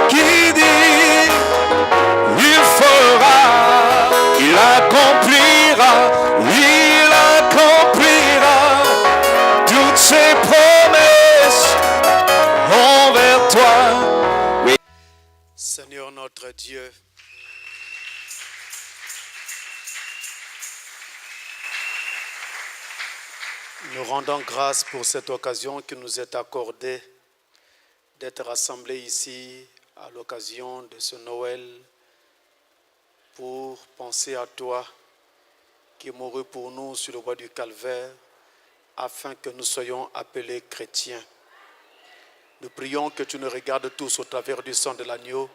qui dit, il fera, il accomplira, il accomplira toutes ses promesses envers toi. Oui. Seigneur notre Dieu, nous rendons grâce pour cette occasion qui nous est accordée d'être rassemblés ici à l'occasion de ce Noël pour penser à toi qui est mouru pour nous sur le bois du Calvaire afin que nous soyons appelés chrétiens. Nous prions que tu nous regardes tous au travers du sang de l'agneau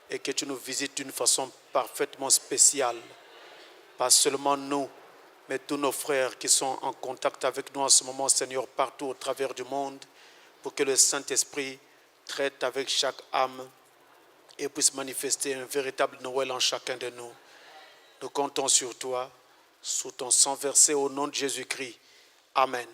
et que tu nous visites d'une façon parfaitement spéciale. Pas seulement nous, mais tous nos frères qui sont en contact avec nous en ce moment, Seigneur, partout au travers du monde, pour que le Saint-Esprit traite avec chaque âme et puisse manifester un véritable Noël en chacun de nous. Nous comptons sur toi, sous ton sang versé au nom de Jésus-Christ. Amen.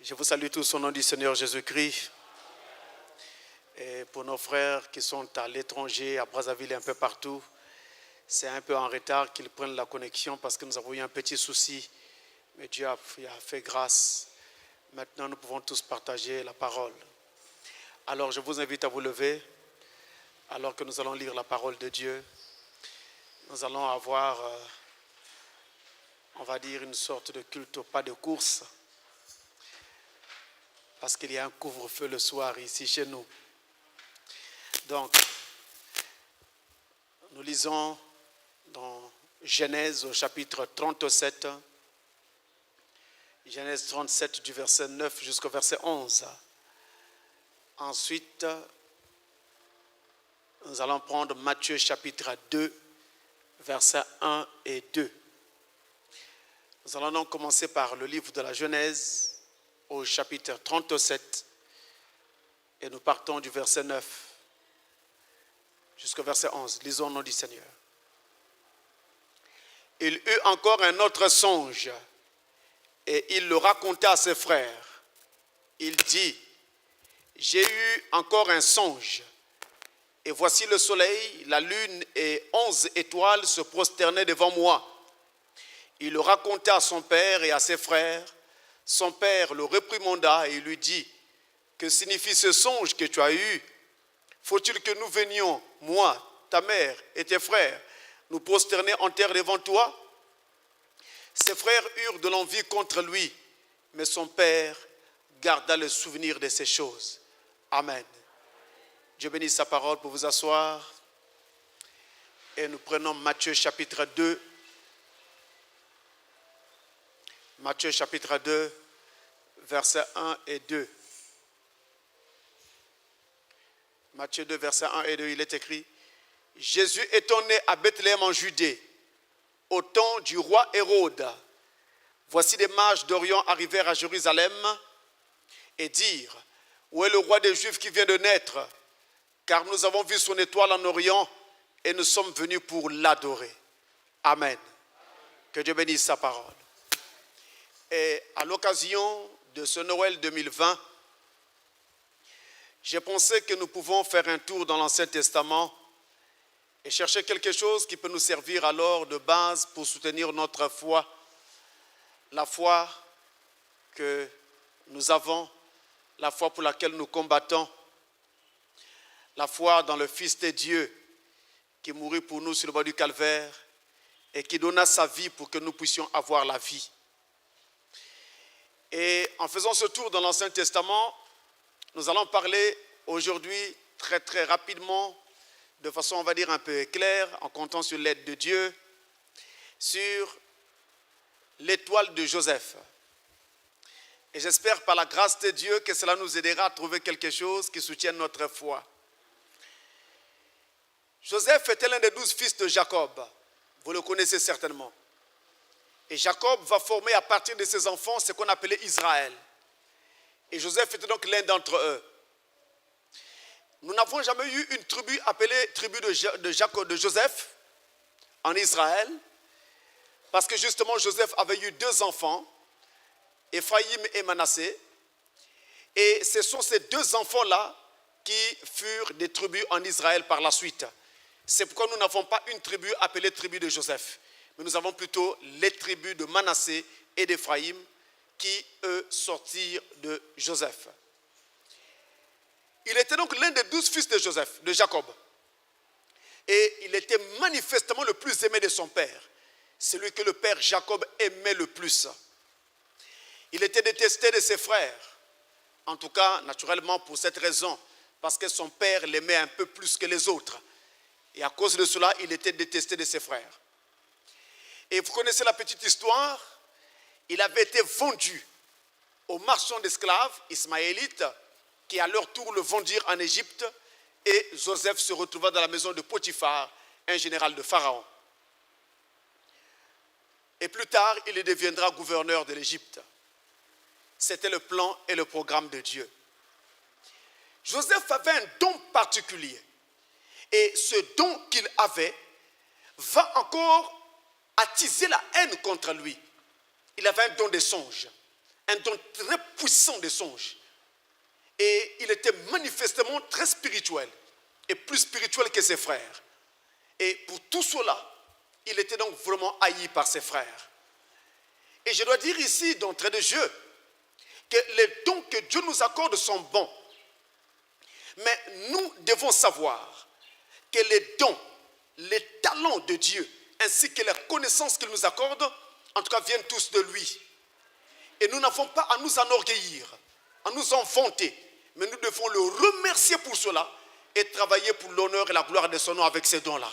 Je vous salue tous au nom du Seigneur Jésus-Christ. Et pour nos frères qui sont à l'étranger, à Brazzaville et un peu partout, c'est un peu en retard qu'ils prennent la connexion parce que nous avons eu un petit souci. Mais Dieu a fait grâce. Maintenant, nous pouvons tous partager la parole. Alors, je vous invite à vous lever alors que nous allons lire la parole de Dieu. Nous allons avoir, on va dire, une sorte de culte au pas de course. Parce qu'il y a un couvre-feu le soir ici chez nous. Donc, nous lisons dans Genèse au chapitre 37, Genèse 37 du verset 9 jusqu'au verset 11. Ensuite, nous allons prendre Matthieu chapitre 2, versets 1 et 2. Nous allons donc commencer par le livre de la Genèse, au chapitre 37, et nous partons du verset 9 jusqu'au verset 11. Lisons au nom du Seigneur. Il eut encore un autre songe, et il le raconta à ses frères. Il dit, j'ai eu encore un songe, et voici le soleil, la lune et 11 étoiles se prosternaient devant moi. Il le raconta à son père et à ses frères. Son père le réprimanda et lui dit, que signifie ce songe que tu as eu? Faut-il que nous venions, moi, ta mère et tes frères, nous prosterner en terre devant toi? Ses frères eurent de l'envie contre lui, mais son père garda le souvenir de ces choses. Amen. Dieu bénisse sa parole pour vous asseoir. Et nous prenons Matthieu chapitre 2. Matthieu chapitre 2, versets 1 et 2. Matthieu 2, versets 1 et 2, il est écrit, Jésus étant né à Bethléem en Judée, au temps du roi Hérode, voici des mages d'Orient arrivèrent à Jérusalem et dirent, où est le roi des Juifs qui vient de naître? Car nous avons vu son étoile en Orient et nous sommes venus pour l'adorer. Amen. Que Dieu bénisse sa parole. Et à l'occasion de ce Noël 2020, j'ai pensé que nous pouvons faire un tour dans l'Ancien Testament et chercher quelque chose qui peut nous servir alors de base pour soutenir notre foi, la foi que nous avons, la foi pour laquelle nous combattons, la foi dans le Fils de Dieu qui mourut pour nous sur le bois du Calvaire et qui donna sa vie pour que nous puissions avoir la vie. Et en faisant ce tour dans l'Ancien Testament, nous allons parler aujourd'hui très très rapidement, de façon on va dire un peu claire, en comptant sur l'aide de Dieu, sur l'étoile de Joseph. Et j'espère par la grâce de Dieu que cela nous aidera à trouver quelque chose qui soutienne notre foi. Joseph était l'un des 12 fils de Jacob. Vous le connaissez certainement. Et Jacob va former à partir de ses enfants ce qu'on appelait Israël. Et Joseph était donc l'un d'entre eux. Nous n'avons jamais eu une tribu appelée tribu de Joseph en Israël. Parce que justement, Joseph avait eu 2 enfants, Ephraïm et Manassé. Et ce sont ces 2 enfants-là qui furent des tribus en Israël par la suite. C'est pourquoi nous n'avons pas une tribu appelée tribu de Joseph, mais nous avons plutôt les tribus de Manassé et d'Ephraïm qui, eux, sortirent de Joseph. Il était donc l'un des 12 fils de Joseph, de Jacob. Et il était manifestement le plus aimé de son père. Celui que le père Jacob aimait le plus. Il était détesté de ses frères. En tout cas, naturellement, pour cette raison, parce que son père l'aimait un peu plus que les autres. Et à cause de cela, il était détesté de ses frères. Et vous connaissez la petite histoire. Il avait été vendu aux marchands d'esclaves ismaélites qui à leur tour le vendirent en Égypte. Et Joseph se retrouva dans la maison de Potiphar, un général de Pharaon. Et plus tard, il deviendra gouverneur de l'Égypte. C'était le plan et le programme de Dieu. Joseph avait un don particulier. Et ce don qu'il avait va encore attiser la haine contre lui. Il avait un don des songes, un don très puissant des songes. Et il était manifestement très spirituel, et plus spirituel que ses frères. Et pour tout cela, il était donc vraiment haï par ses frères. Et je dois dire ici, d'entrée de jeu, que les dons que Dieu nous accorde sont bons. Mais nous devons savoir que les dons, les talents de Dieu, ainsi que les connaissances qu'il nous accorde, en tout cas viennent tous de lui. Et nous n'avons pas à nous enorgueillir, à nous en vanter, mais nous devons le remercier pour cela et travailler pour l'honneur et la gloire de son nom avec ces dons-là.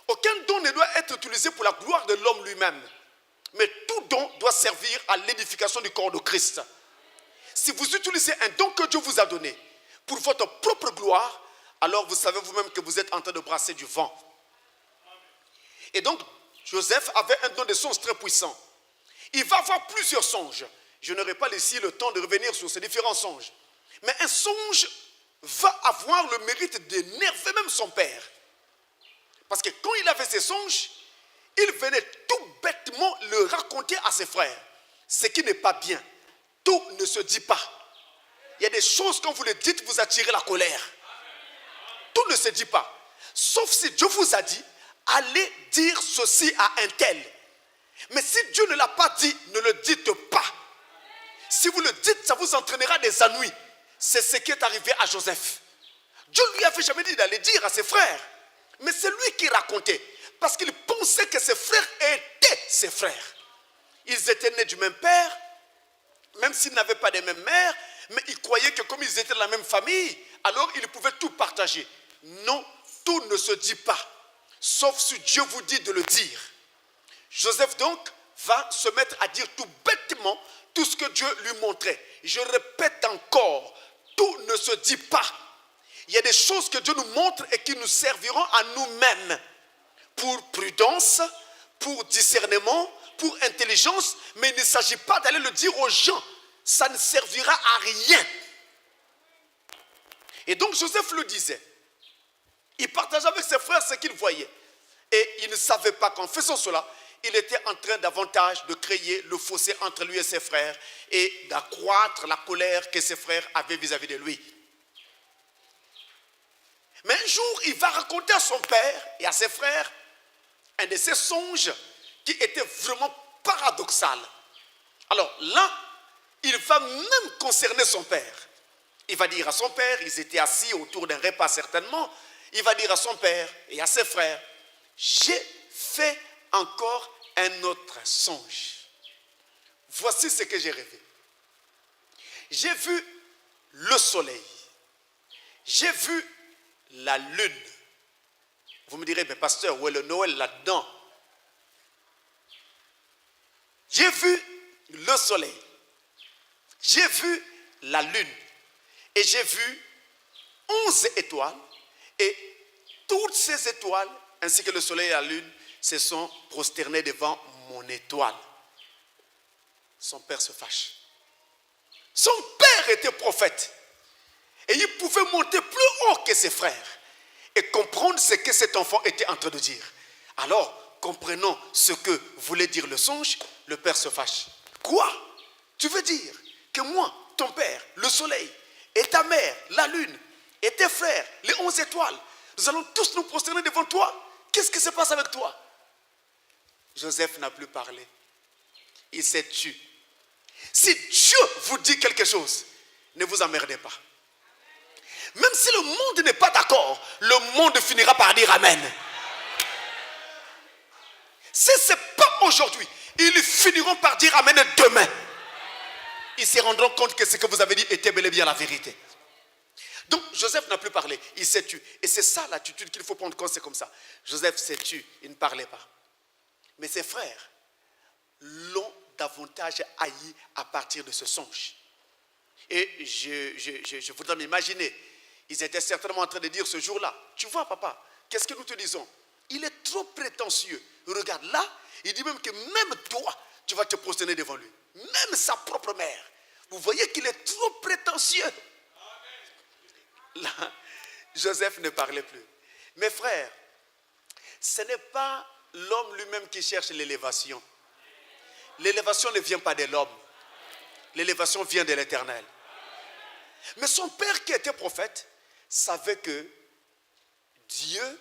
Aucun don ne doit être utilisé pour la gloire de l'homme lui-même, mais tout don doit servir à l'édification du corps de Christ. Si vous utilisez un don que Dieu vous a donné pour votre propre gloire, alors vous savez vous-même que vous êtes en train de brasser du vent. Et donc, Joseph avait un don de songe très puissant. Il va avoir plusieurs songes. Je n'aurai pas ici le temps de revenir sur ces différents songes. Mais un songe va avoir le mérite d'énerver même son père. Parce que quand il avait ses songes, il venait tout bêtement le raconter à ses frères. Ce qui n'est pas bien. Tout ne se dit pas. Il y a des choses, quand vous les dites, vous attirez la colère. Tout ne se dit pas. Sauf si Dieu vous a dit, allez dire ceci à un tel. Mais si Dieu ne l'a pas dit, ne le dites pas. Si vous le dites, ça vous entraînera des ennuis. C'est ce qui est arrivé à Joseph. Dieu ne lui avait jamais dit d'aller dire à ses frères. Mais c'est lui qui racontait. Parce qu'il pensait que ses frères étaient ses frères. Ils étaient nés du même père, même s'ils n'avaient pas de même mère, mais ils croyaient que comme ils étaient de la même famille, alors ils pouvaient tout partager. Non, tout ne se dit pas, sauf si Dieu vous dit de le dire. Joseph donc va se mettre à dire tout bêtement tout ce que Dieu lui montrait. Je répète encore, tout ne se dit pas. Il y a des choses que Dieu nous montre et qui nous serviront à nous-mêmes pour prudence, pour discernement, pour intelligence, mais il ne s'agit pas d'aller le dire aux gens. Ça ne servira à rien. Et donc Joseph le disait. Il partageait avec ses frères ce qu'il voyait. Et il ne savait pas qu'en faisant cela, il était en train davantage de créer le fossé entre lui et ses frères et d'accroître la colère que ses frères avaient vis-à-vis de lui. Mais un jour, il va raconter à son père et à ses frères un de ses songes qui était vraiment paradoxal. Alors là, il va même concerner son père. Il va dire à son père, ils étaient assis autour d'un repas certainement, il va dire à son père et à ses frères, j'ai fait encore un autre songe. Voici ce que j'ai rêvé. J'ai vu le soleil. J'ai vu la lune. Vous me direz, mais pasteur, où est le Noël là-dedans? J'ai vu le soleil. J'ai vu la lune. Et j'ai vu 11 étoiles. Et toutes ces étoiles, ainsi que le soleil et la lune, se sont prosternés devant mon étoile. Son père se fâche. Son père était prophète. Et il pouvait monter plus haut que ses frères et comprendre ce que cet enfant était en train de dire. Alors, comprenant ce que voulait dire le songe, le père se fâche. Quoi? Tu veux dire que moi, ton père, le soleil, et ta mère, la lune, et tes frères, les 11 étoiles, nous allons tous nous prosterner devant toi? Qu'est-ce qui se passe avec toi? Joseph n'a plus parlé. Il s'est tu. Si Dieu vous dit quelque chose, ne vous emmerdez pas. Même si le monde n'est pas d'accord, le monde finira par dire Amen. Si ce n'est pas aujourd'hui, ils finiront par dire Amen demain. Ils se rendront compte que ce que vous avez dit était bel et bien la vérité. Donc Joseph n'a plus parlé, il s'est tu. Et c'est ça l'attitude qu'il faut prendre quand c'est comme ça. Joseph s'est tu, il ne parlait pas. Mais ses frères l'ont davantage haï à partir de ce songe. Et je voudrais m'imaginer, ils étaient certainement en train de dire ce jour-là, tu vois papa, qu'est-ce que nous te disons? Il est trop prétentieux. Regarde là, il dit même que même toi, tu vas te prosterner devant lui. Même sa propre mère. Vous voyez qu'il est trop prétentieux. Là, Joseph ne parlait plus. Mes frères, ce n'est pas l'homme lui-même qui cherche l'élévation. L'élévation ne vient pas de l'homme. L'élévation vient de l'Éternel. Mais son père qui était prophète savait que Dieu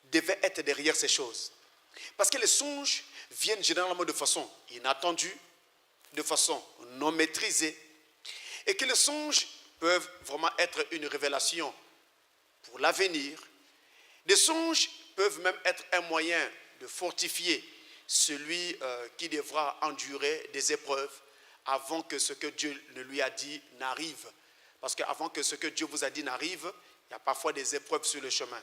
devait être derrière ces choses. Parce que les songes viennent généralement de façon inattendue, de façon non maîtrisée, et que les songes peuvent vraiment être une révélation pour l'avenir. Les songes peuvent même être un moyen de fortifier celui qui devra endurer des épreuves avant que ce que Dieu ne lui a dit n'arrive. Parce qu'avant que ce que Dieu vous a dit n'arrive, il y a parfois des épreuves sur le chemin.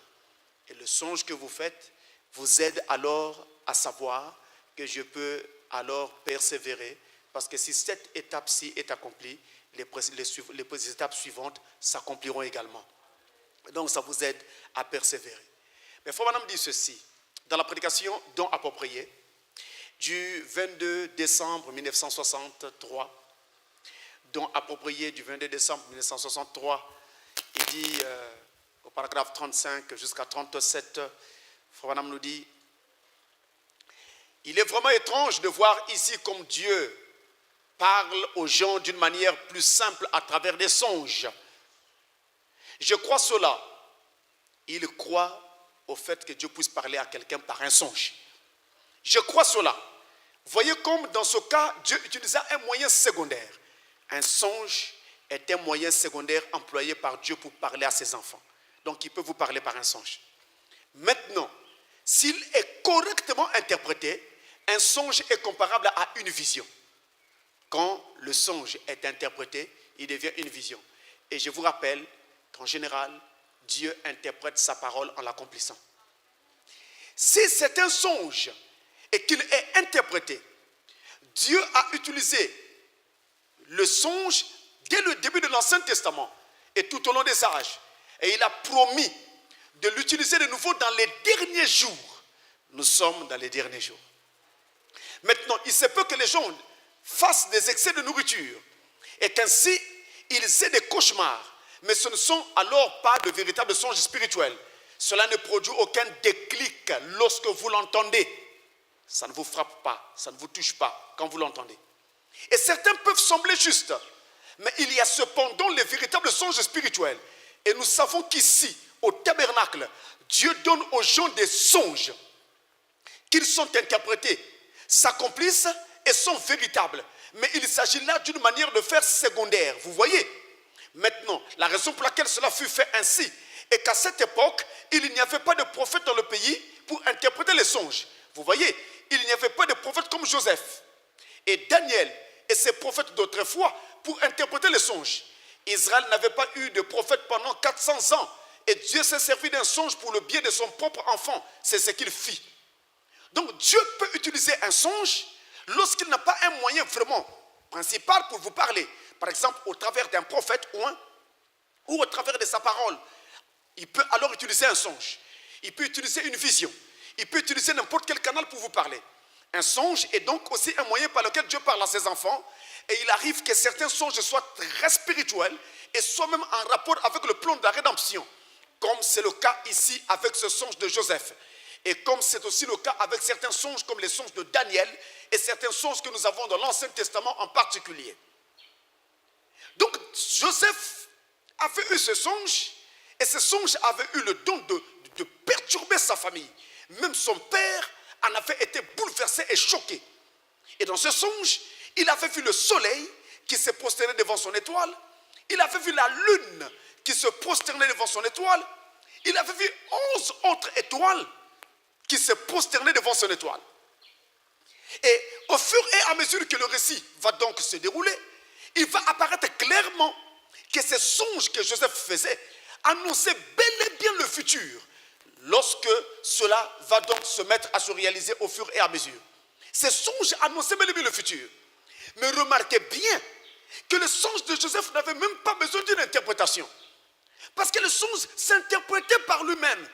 Et le songe que vous faites vous aide alors à savoir que je peux alors persévérer. Parce que si cette étape-ci est accomplie, les étapes suivantes s'accompliront également. Donc ça vous aide à persévérer. Mais Frère Branham dit ceci, dans la prédication Don approprié, du 22 décembre 1963, Don approprié du 22 décembre 1963, il dit au paragraphe 35 jusqu'à 37, Frère Branham nous dit, il est vraiment étrange de voir ici comme Dieu parle aux gens d'une manière plus simple à travers des songes. Je crois cela. Il croit au fait que Dieu puisse parler à quelqu'un par un songe. Je crois cela. Voyez comme dans ce cas, Dieu utilisa un moyen secondaire. Un songe est un moyen secondaire employé par Dieu pour parler à ses enfants. Donc il peut vous parler par un songe. Maintenant, s'il est correctement interprété, un songe est comparable à une vision. Quand le songe est interprété, il devient une vision. Et je vous rappelle qu'en général, Dieu interprète sa parole en l'accomplissant. Si c'est un songe et qu'il est interprété, Dieu a utilisé le songe dès le début de l'Ancien Testament et tout au long des âges. Et il a promis de l'utiliser de nouveau dans les derniers jours. Nous sommes dans les derniers jours. Maintenant, il se peut que les gens fassent des excès de nourriture et qu'ainsi ils aient des cauchemars. Mais ce ne sont alors pas de véritables songes spirituels. Cela ne produit aucun déclic lorsque vous l'entendez. Ça ne vous frappe pas, ça ne vous touche pas quand vous l'entendez. Et certains peuvent sembler justes, mais il y a cependant les véritables songes spirituels. Et nous savons qu'ici, au tabernacle, Dieu donne aux gens des songes qu'ils sont interprétés, s'accomplissent et sont véritables. Mais il s'agit là d'une manière de faire secondaire. Vous voyez? Maintenant, la raison pour laquelle cela fut fait ainsi est qu'à cette époque, il n'y avait pas de prophète dans le pays pour interpréter les songes. Vous voyez? Il n'y avait pas de prophète comme Joseph et Daniel et ces prophètes d'autrefois pour interpréter les songes. Israël n'avait pas eu de prophète pendant 400 ans et Dieu s'est servi d'un songe pour le bien de son propre enfant. C'est ce qu'il fit. Donc Dieu peut utiliser un songe lorsqu'il n'a pas un moyen vraiment principal pour vous parler. Par exemple, au travers d'un prophète ou au travers de sa parole. Il peut alors utiliser un songe. Il peut utiliser une vision. Il peut utiliser n'importe quel canal pour vous parler. Un songe est donc aussi un moyen par lequel Dieu parle à ses enfants. Et il arrive que certains songes soient très spirituels et soient même en rapport avec le plan de la rédemption. Comme c'est le cas ici avec ce songe de Joseph. Et comme c'est aussi le cas avec certains songes comme les songes de Daniel et certains songes que nous avons dans l'Ancien Testament en particulier. Donc Joseph avait eu ce songe et ce songe avait eu le don de perturber sa famille. Même son père en avait été bouleversé et choqué. Et dans ce songe, il avait vu le soleil qui se prosternait devant son étoile. Il avait vu la lune qui se prosternait devant son étoile. Il avait vu 11 autres étoiles qui se prosternaient devant son étoile. Et au fur et à mesure que le récit va donc se dérouler, il va apparaître clairement que ces songes que Joseph faisait annonçaient bel et bien le futur, lorsque cela va donc se mettre à se réaliser au fur et à mesure. Ces songes annonçaient bel et bien le futur. Mais remarquez bien que le songe de Joseph n'avait même pas besoin d'une interprétation. Parce que le songe s'interprétait par lui-même.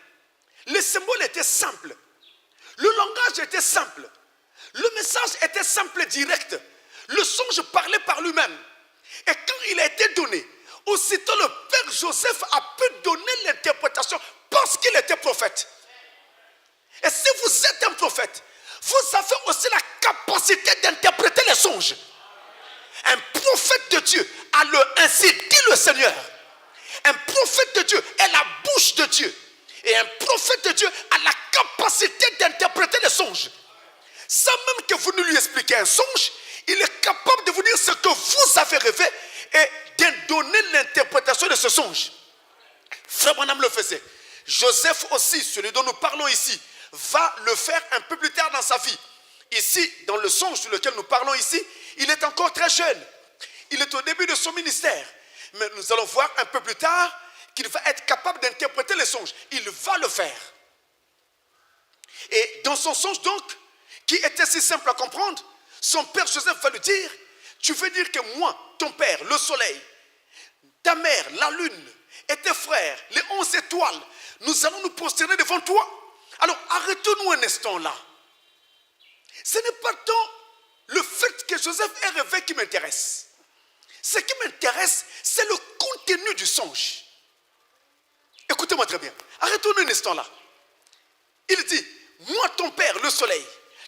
Les symboles étaient simples. Le langage était simple. Le message était simple et direct. Le songe parlait par lui-même. Et quand il a été donné, aussitôt le père Joseph a pu donner l'interprétation parce qu'il était prophète. Et si vous êtes un prophète, vous avez aussi la capacité d'interpréter les songes. Un prophète de Dieu a le ainsi dit le Seigneur. Un prophète de Dieu est la bouche de Dieu. Et un prophète de Dieu a la capacité d'interpréter les songes. Sans même que vous ne lui expliquiez un songe, il est capable de vous dire ce que vous avez rêvé et de donner l'interprétation de ce songe. Frère Branham le faisait. Joseph aussi, celui dont nous parlons ici, va le faire un peu plus tard dans sa vie. Ici, dans le songe sur lequel nous parlons ici, il est encore très jeune. Il est au début de son ministère. Mais nous allons voir un peu plus tard qu'il va être capable d'interpréter les songes. Il va le faire. Et dans son songe donc, qui était si simple à comprendre, son père Joseph va lui dire, tu veux dire que moi, ton père, le soleil, ta mère, la lune, et tes frères, les 11 étoiles, nous allons nous prosterner devant toi. Alors arrêtons-nous un instant là. Ce n'est pas tant le fait que Joseph ait rêvé qui m'intéresse. Ce qui m'intéresse, c'est le contenu du songe. Écoutez-moi très bien. Arrêtons-nous un instant là. Il dit, moi ton père, le soleil,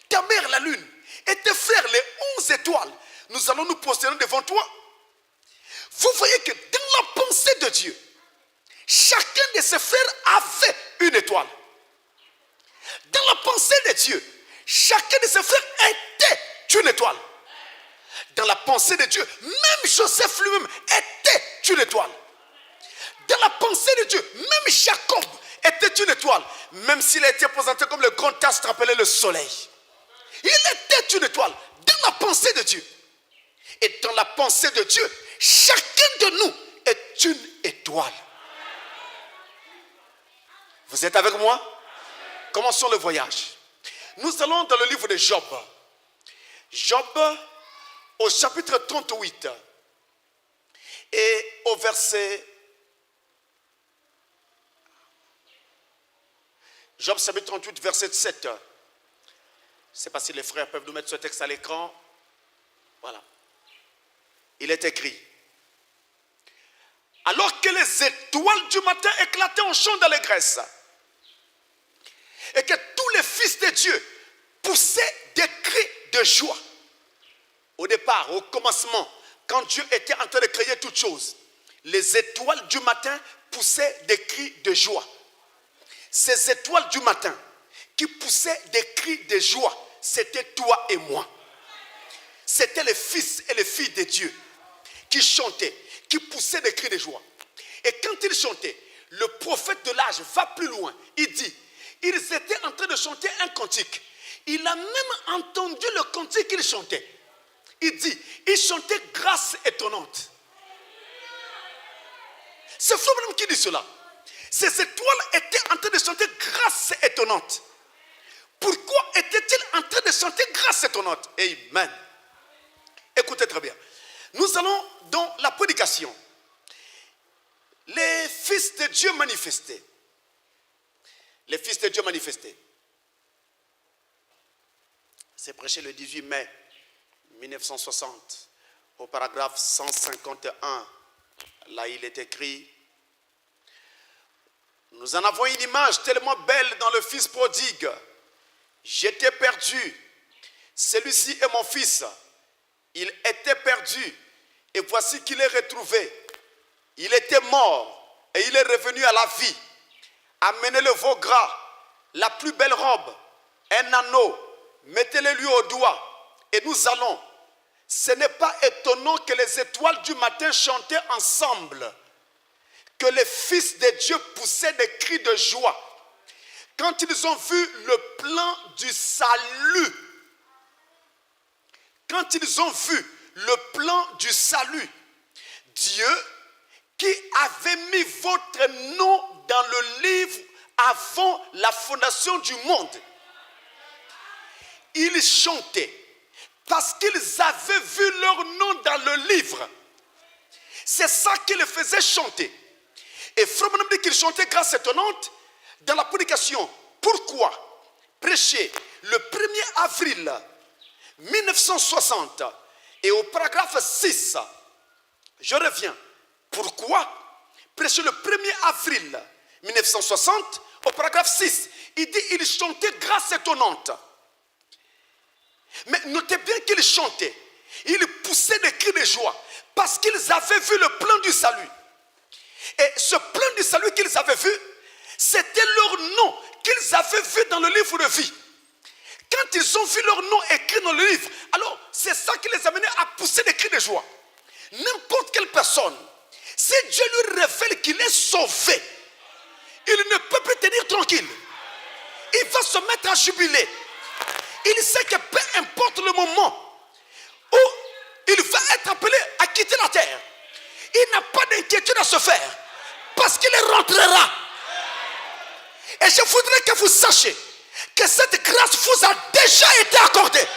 ta mère, la lune, et tes frères, les 11 étoiles, nous allons nous prosterner devant toi. Vous voyez que dans la pensée de Dieu, chacun de ses frères avait une étoile. Dans la pensée de Dieu, chacun de ses frères était une étoile. Dans la pensée de Dieu, même Joseph lui-même était une étoile. Dans la pensée de Dieu, même Jacob était une étoile. Même s'il a été présenté comme le grand astre appelé le soleil. Il était une étoile dans la pensée de Dieu. Et dans la pensée de Dieu, chacun de nous est une étoile. Vous êtes avec moi? Commençons le voyage. Nous allons dans le livre de Job. Job, au chapitre 38 et au verset... Job chapitre 38, verset 7. Je ne sais pas si les frères peuvent nous mettre ce texte à l'écran. Voilà. Il est écrit. Alors que les étoiles du matin éclataient en chant d'allégresse et que tous les fils de Dieu poussaient des cris de joie. Au départ, au commencement, quand Dieu était en train de créer toutes choses, les étoiles du matin poussaient des cris de joie. Ces étoiles du matin qui poussaient des cris de joie, c'était toi et moi. C'était les fils et les filles de Dieu qui chantaient, qui poussaient des cris de joie. Et quand ils chantaient, le prophète de l'âge va plus loin. Il dit, ils étaient en train de chanter un cantique. Il a même entendu le cantique qu'ils chantaient. Il dit, ils chantaient grâce étonnante. C'est Frère Branham qui dit cela. Ces étoiles étaient en train de chanter grâce étonnante. Pourquoi étaient-ils en train de chanter grâce étonnante? Amen. Écoutez très bien. Nous allons dans la prédication. Les fils de Dieu manifestés. Les fils de Dieu manifestés. C'est prêché le 18 mai 1960 au paragraphe 151. Là, il est écrit: Nous en avons une image tellement belle dans le fils prodigue. J'étais perdu. Celui-ci est mon fils. Il était perdu. Et voici qu'il est retrouvé. Il était mort et il est revenu à la vie. Amenez le veau gras, la plus belle robe, un anneau, mettez-le lui au doigt et nous allons. Ce n'est pas étonnant que les étoiles du matin chantaient ensemble, que les fils de Dieu poussaient des cris de joie quand ils ont vu le plan du salut. Quand ils ont vu le plan du salut, Dieu qui avait mis votre nom dans le livre avant la fondation du monde, ils chantaient parce qu'ils avaient vu leur nom dans le livre. C'est ça qui les faisait chanter. Et Frère Branham dit qu'ils chantaient grâce étonnante dans la prédication. Pourquoi prêcher le 1er avril 1960 et au paragraphe 6, je reviens. Pourquoi prêcher le 1er avril 1960 au paragraphe 6, il dit ils chantaient grâce étonnante. Mais notez bien qu'ils chantaient. Ils poussaient des cris de joie parce qu'ils avaient vu le plan du salut. Et ce plan du salut qu'ils avaient vu, c'était leur nom qu'ils avaient vu dans le livre de vie. Quand ils ont vu leur nom écrit dans le livre, alors c'est ça qui les a menés à pousser des cris de joie. N'importe quelle personne, si Dieu lui révèle qu'il est sauvé, il ne peut plus tenir tranquille. Il va se mettre à jubiler. Il sait que peu importe le moment où il va être appelé à quitter la terre, il n'a pas d'inquiétude à se faire parce qu'il rentrera. Et je voudrais que vous sachiez que cette grâce vous a déjà été accordée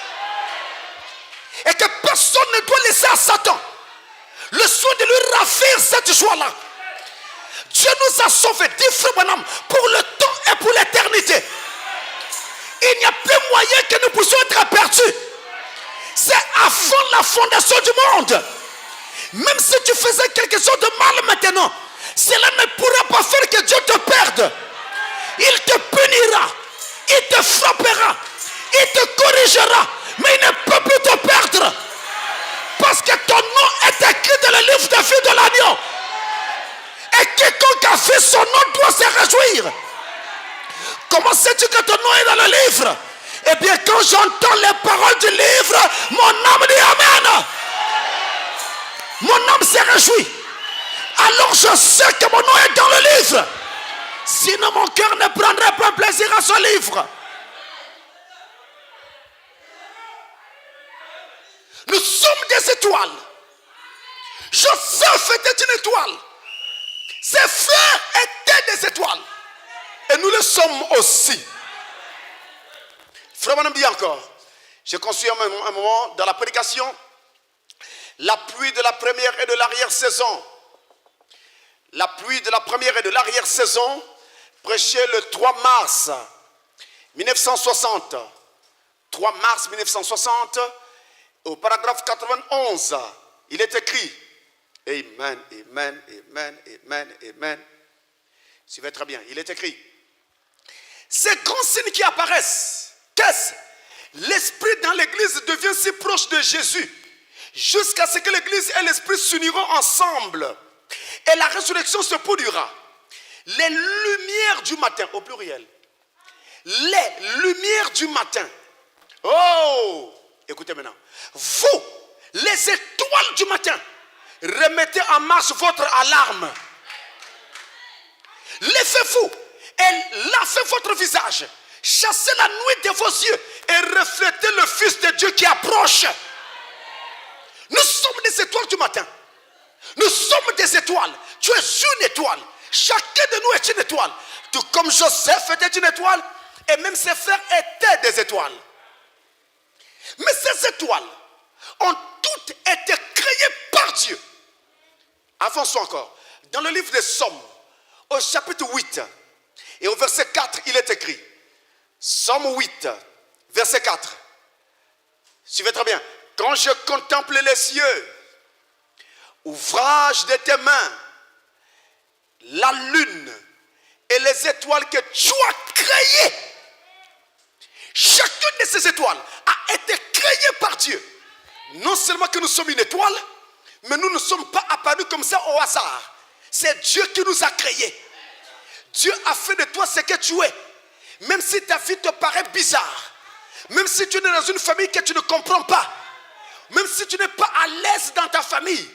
et que personne ne doit laisser à Satan le soin de lui ravir cette joie-là. Dieu nous a sauvés, dit Frère Branham, pour le temps et pour l'éternité. Il n'y a plus moyen que nous puissions être perdus. C'est avant la fondation du monde. Même si tu faisais quelque chose de mal maintenant, cela ne pourra pas faire que Dieu te perde. Il te punira, il te frappera, il te corrigera, mais il ne peut plus te perdre. Parce que ton nom est écrit dans le livre de vie de l'agneau. Et quiconque a fait son nom doit se réjouir. Comment sais-tu que ton nom est dans le livre? Eh bien, quand j'entends les paroles du livre, mon âme dit Amen. Mon âme se réjouit. Alors je sais que mon nom est dans le livre. Sinon mon cœur ne prendrait pas plaisir à ce livre. Nous sommes des étoiles. Joseph était une étoile. Ses frères étaient des étoiles. Et nous le sommes aussi. Frère Branham dit encore, j'ai conçu un moment dans la prédication, la pluie de la première et de l'arrière-saison. La pluie de la première et de l'arrière-saison, prêché le 3 mars 1960. 3 mars 1960, au paragraphe 91, il est écrit, Amen, Amen, Amen, Amen, Amen. Suivez très bien, il est écrit, ces grands signes qui apparaissent, qu'est-ce? L'esprit dans l'église devient si proche de Jésus, jusqu'à ce que l'église et l'esprit s'uniront ensemble, et la résurrection se produira. Les lumières du matin, au pluriel, les lumières du matin. Oh, écoutez maintenant. Vous, les étoiles du matin, remettez en marche votre alarme. Levez-vous et lavez votre visage. Chassez la nuit de vos yeux et reflétez le Fils de Dieu qui approche. Nous sommes des étoiles du matin. Nous sommes des étoiles. Tu es une étoile. Chacun de nous est une étoile. Tout comme Joseph était une étoile et même ses frères étaient des étoiles. Mais ces étoiles ont toutes été créées par Dieu. Avançons encore. Dans le livre des Psaumes, au chapitre 8 et au verset 4, il est écrit. Psaume 8, verset 4. Suivez très bien. Quand je contemple les cieux, ouvrage de tes mains, la lune et les étoiles que tu as créées. Chacune de ces étoiles a été créée par Dieu. Non seulement que nous sommes une étoile, mais nous ne sommes pas apparus comme ça au hasard. C'est Dieu qui nous a créés. Dieu a fait de toi ce que tu es. Même si ta vie te paraît bizarre, même si tu es dans une famille que tu ne comprends pas, même si tu n'es pas à l'aise dans ta famille,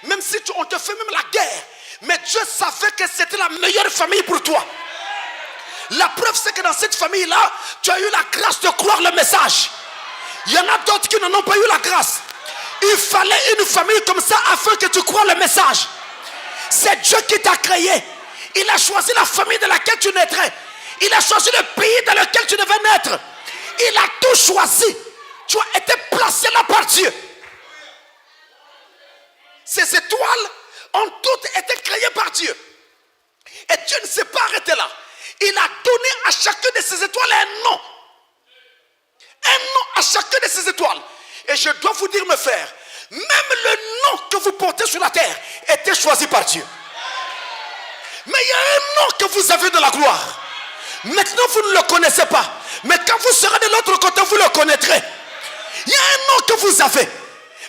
même si on te fait même la guerre, mais Dieu savait que c'était la meilleure famille pour toi. La preuve, c'est que dans cette famille-là, tu as eu la grâce de croire le message. Il y en a d'autres qui n'en ont pas eu la grâce. Il fallait une famille comme ça afin que tu crois le message. C'est Dieu qui t'a créé. Il a choisi la famille dans laquelle tu naîtrais. Il a choisi le pays dans lequel tu devais naître. Il a tout choisi. Tu as été placé là par Dieu. Ces étoiles ont toutes été créées par Dieu. Et Dieu ne s'est pas arrêté là. Il a donné à chacune de ces étoiles un nom. Un nom à chacune de ces étoiles. Et je dois vous dire, mes frères, même le nom que vous portez sur la terre était choisi par Dieu. Mais il y a un nom que vous avez de la gloire. Maintenant, vous ne le connaissez pas. Mais quand vous serez de l'autre côté, vous le connaîtrez. Il y a un nom que vous avez.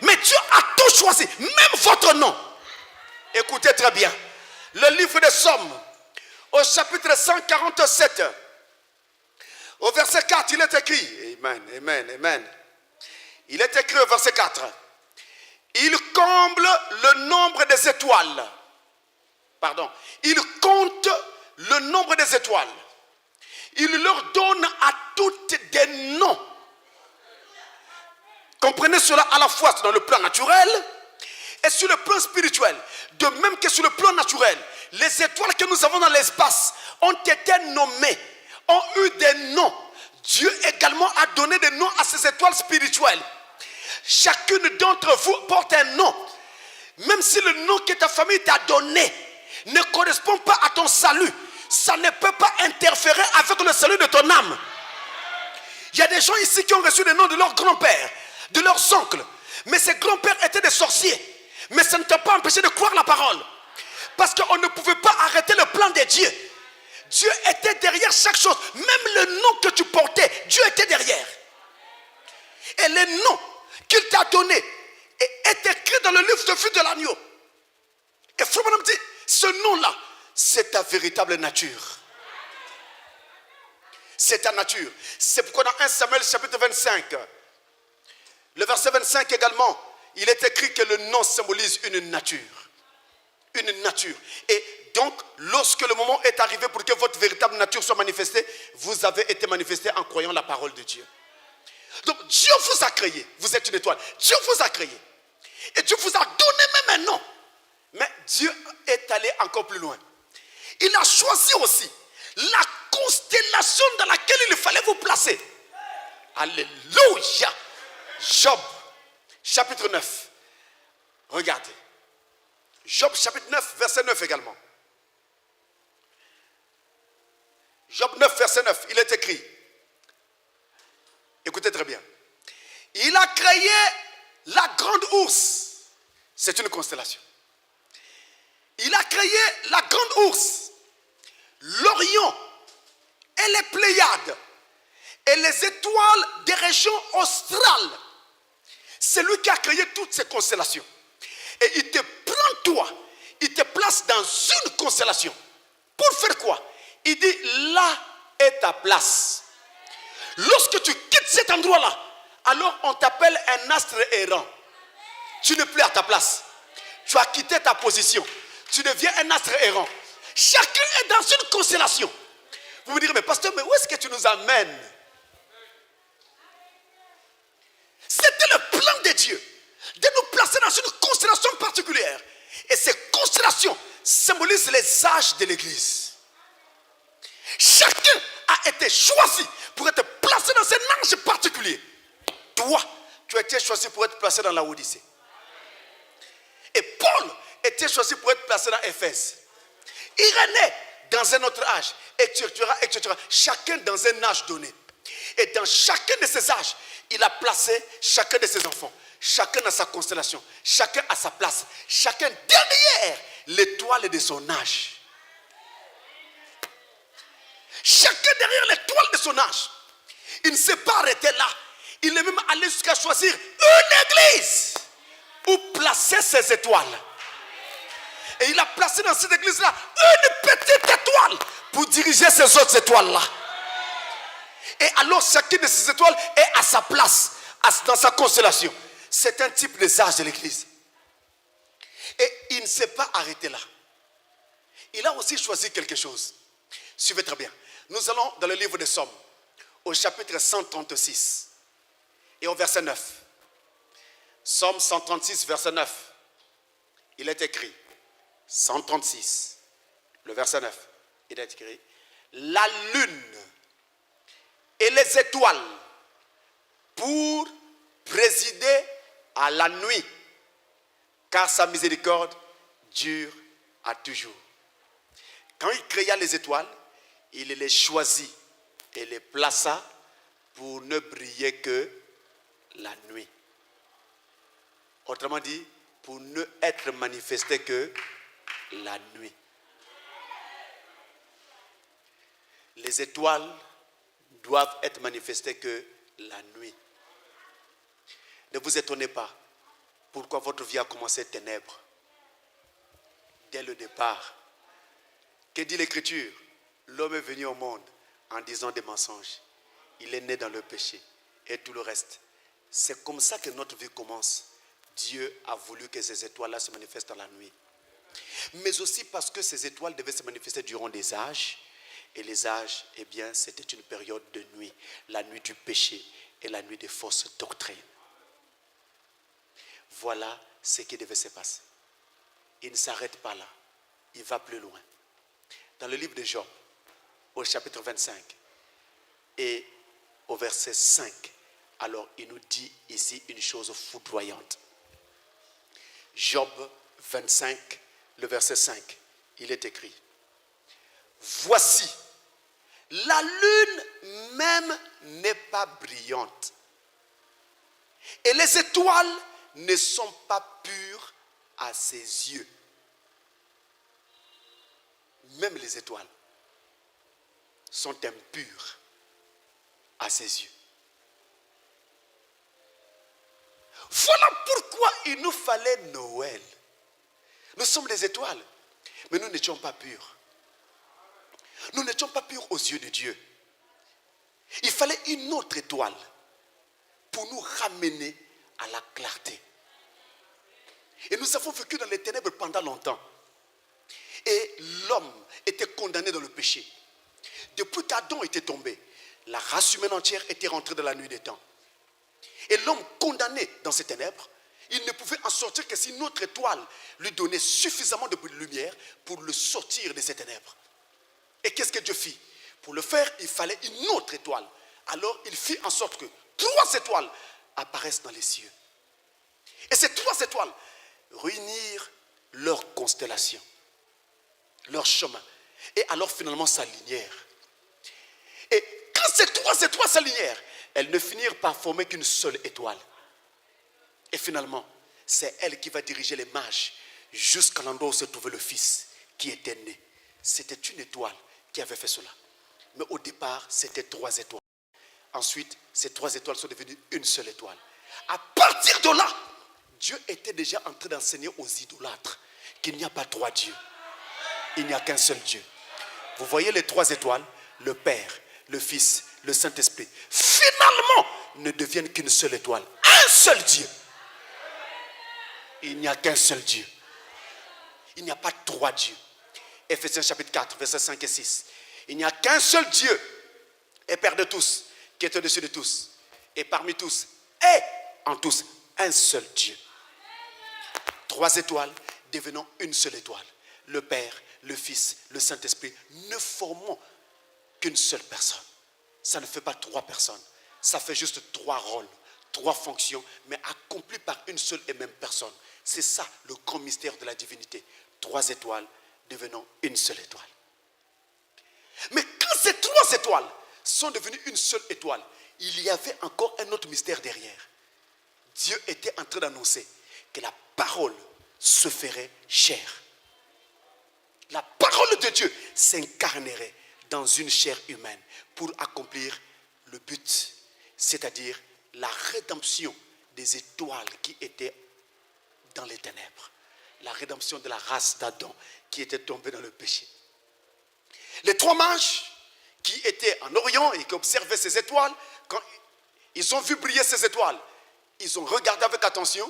Mais Dieu a tout choisi. Même votre nom. Écoutez très bien. Le livre des Psaumes, au chapitre 147, au verset 4, il est écrit. Amen, amen, amen. Il est écrit au verset 4. Il comble le nombre des étoiles. Pardon. Il compte le nombre des étoiles. Il leur donne à toutes des noms. Comprenez cela à la fois dans le plan naturel et sur le plan spirituel. De même que sur le plan naturel, les étoiles que nous avons dans l'espace ont été nommées, ont eu des noms. Dieu également a donné des noms à ces étoiles spirituelles. Chacune d'entre vous porte un nom. Même si le nom que ta famille t'a donné ne correspond pas à ton salut, ça ne peut pas interférer avec le salut de ton âme. Il y a des gens ici qui ont reçu des noms de leurs grands-pères, de leurs oncles. Mais ces grands-pères étaient des sorciers. Mais ça ne t'a pas empêché de croire la parole. Parce qu'on ne pouvait pas arrêter le plan de Dieu. Dieu était derrière chaque chose. Même le nom que tu portais, Dieu était derrière. Et le nom qu'il t'a donné est écrit dans le livre de vie de l'agneau. Et Frère Branham dit, ce nom-là, c'est ta véritable nature. C'est ta nature. C'est pourquoi dans 1 Samuel chapitre 25, le verset 25 également, il est écrit que le nom symbolise une nature. Une nature. Et donc, lorsque le moment est arrivé pour que votre véritable nature soit manifestée, vous avez été manifesté en croyant la parole de Dieu. Donc, Dieu vous a créé. Vous êtes une étoile. Dieu vous a créé. Et Dieu vous a donné même un nom. Mais Dieu est allé encore plus loin. Il a choisi aussi la constellation dans laquelle il fallait vous placer. Alléluia. Job, chapitre 9. Regardez. Job, chapitre 9, verset 9 également. Job 9, verset 9, il est écrit. Écoutez très bien. Il a créé la grande ours. C'est une constellation. Il a créé la grande ours, l'Orion et les Pléiades et les étoiles des régions australes. C'est lui qui a créé toutes ces constellations. Et il te prend toi, il te place dans une constellation. Pour faire quoi? Il dit, là est ta place. Lorsque tu quittes cet endroit-là, alors on t'appelle un astre errant. Tu n'es plus à ta place. Tu as quitté ta position. Tu deviens un astre errant. Chacun est dans une constellation. Vous me direz, mais pasteur, mais où est-ce que tu nous amènes? C'était le plan de Dieu de nous placer dans une constellation particulière. Et ces constellations symbolisent les âges de l'Église. Chacun a été choisi pour être placé dans un âge particulier. Toi, tu as été choisi pour être placé dans la Odyssée. Et Paul était choisi pour être placé dans Éphèse. Irénée dans un autre âge, etc. Chacun dans un âge donné. Et dans chacun de ces âges, il a placé chacun de ses enfants. Chacun a sa constellation. Chacun a sa place. Chacun derrière l'étoile de son âge. Chacun derrière l'étoile de son âge. Il ne s'est pas arrêté là. Il est même allé jusqu'à choisir une église où placer ses étoiles. Et il a placé dans cette église-là une petite étoile pour diriger ces autres étoiles-là. Et alors chacune de ces étoiles est à sa place, dans sa constellation. C'est un type des âges de l'église. Et il ne s'est pas arrêté là. Il a aussi choisi quelque chose. Suivez très bien. Nous allons dans le livre des Psaumes, au chapitre 136 et au verset 9. Psaume 136, verset 9. Il est écrit, 136, le verset 9. Il est écrit, la lune et les étoiles pour présider à la nuit, car sa miséricorde dure à toujours. Quand il créa les étoiles, il les choisit et les plaça pour ne briller que la nuit. Autrement dit, pour ne être manifesté que la nuit. Les étoiles doivent être manifestées que la nuit. Ne vous étonnez pas pourquoi votre vie a commencé ténèbres. Dès le départ. Que dit l'Écriture? L'homme est venu au monde en disant des mensonges. Il est né dans le péché et tout le reste. C'est comme ça que notre vie commence. Dieu a voulu que ces étoiles-là se manifestent dans la nuit. Mais aussi parce que ces étoiles devaient se manifester durant des âges. Et les âges, eh bien, c'était une période de nuit. La nuit du péché et la nuit des fausses doctrines. Voilà ce qui devait se passer. Il ne s'arrête pas là. Il va plus loin. Dans le livre de Job, au chapitre 25 et au verset 5, alors il nous dit ici une chose foudroyante. Job 25, le verset 5, il est écrit, voici, la lune même n'est pas brillante et les étoiles ne sont pas pures à ses yeux. Même les étoiles sont impures à ses yeux. Voilà pourquoi il nous fallait Noël. Nous sommes des étoiles, mais nous n'étions pas purs. Nous n'étions pas purs aux yeux de Dieu. Il fallait une autre étoile pour nous ramener à la clarté. Et nous avons vécu dans les ténèbres pendant longtemps. Et l'homme était condamné dans le péché. Depuis qu'Adam était tombé, la race humaine entière était rentrée dans la nuit des temps. Et l'homme condamné dans ces ténèbres, il ne pouvait en sortir que si une autre étoile lui donnait suffisamment de lumière pour le sortir de ces ténèbres. Et qu'est-ce que Dieu fit? Pour le faire, il fallait une autre étoile. Alors il fit en sorte que 3 étoiles apparaissent dans les cieux. Et ces 3 étoiles réunirent leur constellation, leur chemin, et alors finalement s'alignèrent. Et quand ces 3 étoiles s'alignèrent, elles ne finirent par former qu'une seule étoile. Et finalement, c'est elle qui va diriger les mages jusqu'à l'endroit où se trouvait le Fils qui était né. C'était une étoile qui avait fait cela. Mais au départ, c'était 3 étoiles. Ensuite, ces 3 étoiles sont devenues une seule étoile. À partir de là, Dieu était déjà en train d'enseigner aux idolâtres qu'il n'y a pas 3 dieux. Il n'y a qu'un seul Dieu. Vous voyez les 3 étoiles, le Père, le Fils, le Saint-Esprit, finalement ne deviennent qu'une seule étoile. Un seul Dieu. Il n'y a qu'un seul Dieu. Il n'y a pas 3 dieux. Ephésiens chapitre 4, versets 5 et 6. Il n'y a qu'un seul Dieu et Père de tous, qui est au-dessus de tous, et parmi tous, et en tous, un seul Dieu. 3 étoiles devenant une seule étoile. Le Père, le Fils, le Saint-Esprit, ne formons qu'une seule personne. Ça ne fait pas 3 personnes. Ça fait juste 3 rôles, 3 fonctions, mais accomplies par une seule et même personne. C'est ça le grand mystère de la divinité. 3 étoiles devenant une seule étoile. Mais quand ces 3 étoiles sont devenues une seule étoile, il y avait encore un autre mystère derrière. Dieu était en train d'annoncer que la parole se ferait chair. La parole de Dieu s'incarnerait dans une chair humaine pour accomplir le but, c'est-à-dire la rédemption des étoiles qui étaient dans les ténèbres, la rédemption de la race d'Adam qui était tombée dans le péché. Les 3 mages qui étaient en Orient et qui observaient ces étoiles, quand ils ont vu briller ces étoiles, ils ont regardé avec attention,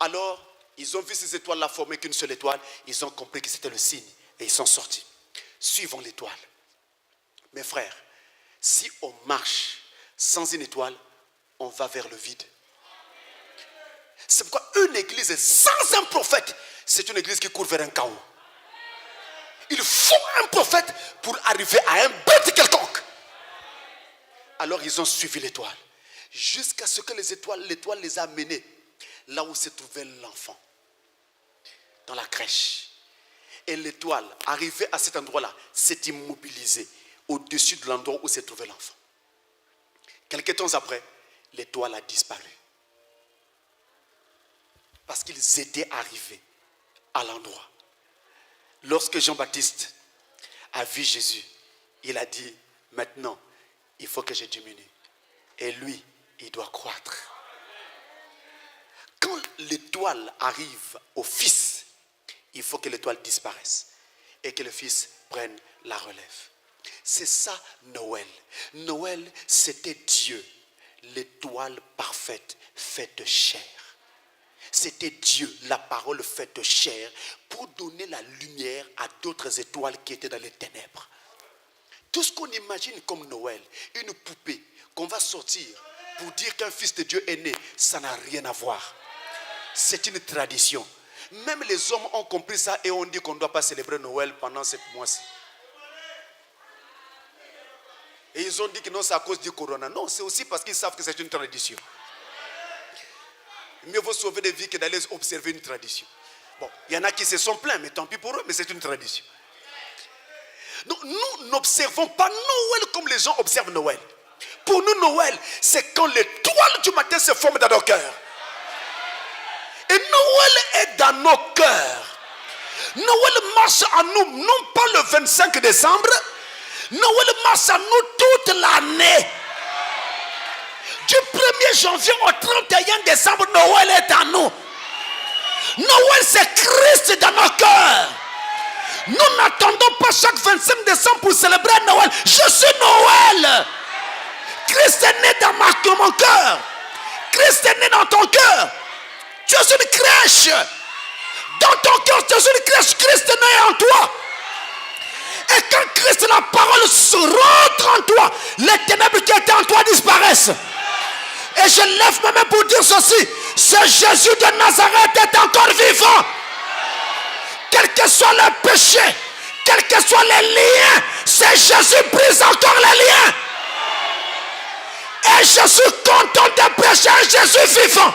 alors ils ont vu ces étoiles-là former qu'une seule étoile, ils ont compris que c'était le signe et ils sont sortis. Suivons l'étoile. Mes frères, si on marche sans une étoile, on va vers le vide. C'est pourquoi une église sans un prophète, c'est une église qui court vers un chaos. Il faut un prophète pour arriver à un but quelconque. Alors ils ont suivi l'étoile. Jusqu'à ce que l'étoile les a amenés là où se trouvait l'enfant. Dans la crèche. Et l'étoile, arrivée à cet endroit-là, s'est immobilisée au-dessus de l'endroit où se trouvait l'enfant. Quelques temps après, l'étoile a disparu. Parce qu'ils étaient arrivés à l'endroit. Lorsque Jean-Baptiste a vu Jésus, il a dit, maintenant, il faut que je diminue. Et lui, il doit croître. Quand l'étoile arrive au Fils, il faut que l'étoile disparaisse et que le Fils prenne la relève. C'est ça Noël. Noël, c'était Dieu, l'étoile parfaite, faite de chair. C'était Dieu, la parole faite de chair, pour donner la lumière à d'autres étoiles qui étaient dans les ténèbres. Tout ce qu'on imagine comme Noël, une poupée qu'on va sortir pour dire qu'un fils de Dieu est né, ça n'a rien à voir. C'est une tradition. Même les hommes ont compris ça et ont dit qu'on ne doit pas célébrer Noël pendant cette mois-ci. Et ils ont dit que non, c'est à cause du corona. Non, c'est aussi parce qu'ils savent que c'est une tradition. Mieux vaut sauver des vies que d'aller observer une tradition. Bon, il y en a qui se sont plaints, mais tant pis pour eux, mais c'est une tradition. Donc, nous n'observons pas Noël comme les gens observent Noël. Pour nous, Noël, c'est quand l'étoile du matin se forme dans nos cœurs. Et Noël est dans nos cœurs. Noël marche en nous, non pas le 25 décembre. Noël marche en nous toute l'année. Du 1er janvier au 31 décembre, Noël est en nous. Noël, c'est Christ dans nos cœurs. Nous n'attendons pas chaque 25 décembre pour célébrer Noël. Je suis Noël. Christ est né dans mon cœur. Christ est né dans ton cœur. Tu es une crèche. Dans ton cœur, tu es une crèche. Christ est né en toi. Et quand Christ, la parole, se rentre en toi, les ténèbres qui étaient en toi disparaissent. Et je lève ma main pour dire ceci. Ce Jésus de Nazareth est encore vivant. Quels que soient les péchés, quels que soient les liens, ce Jésus brise encore les liens. Et je suis content de prêcher un Jésus vivant.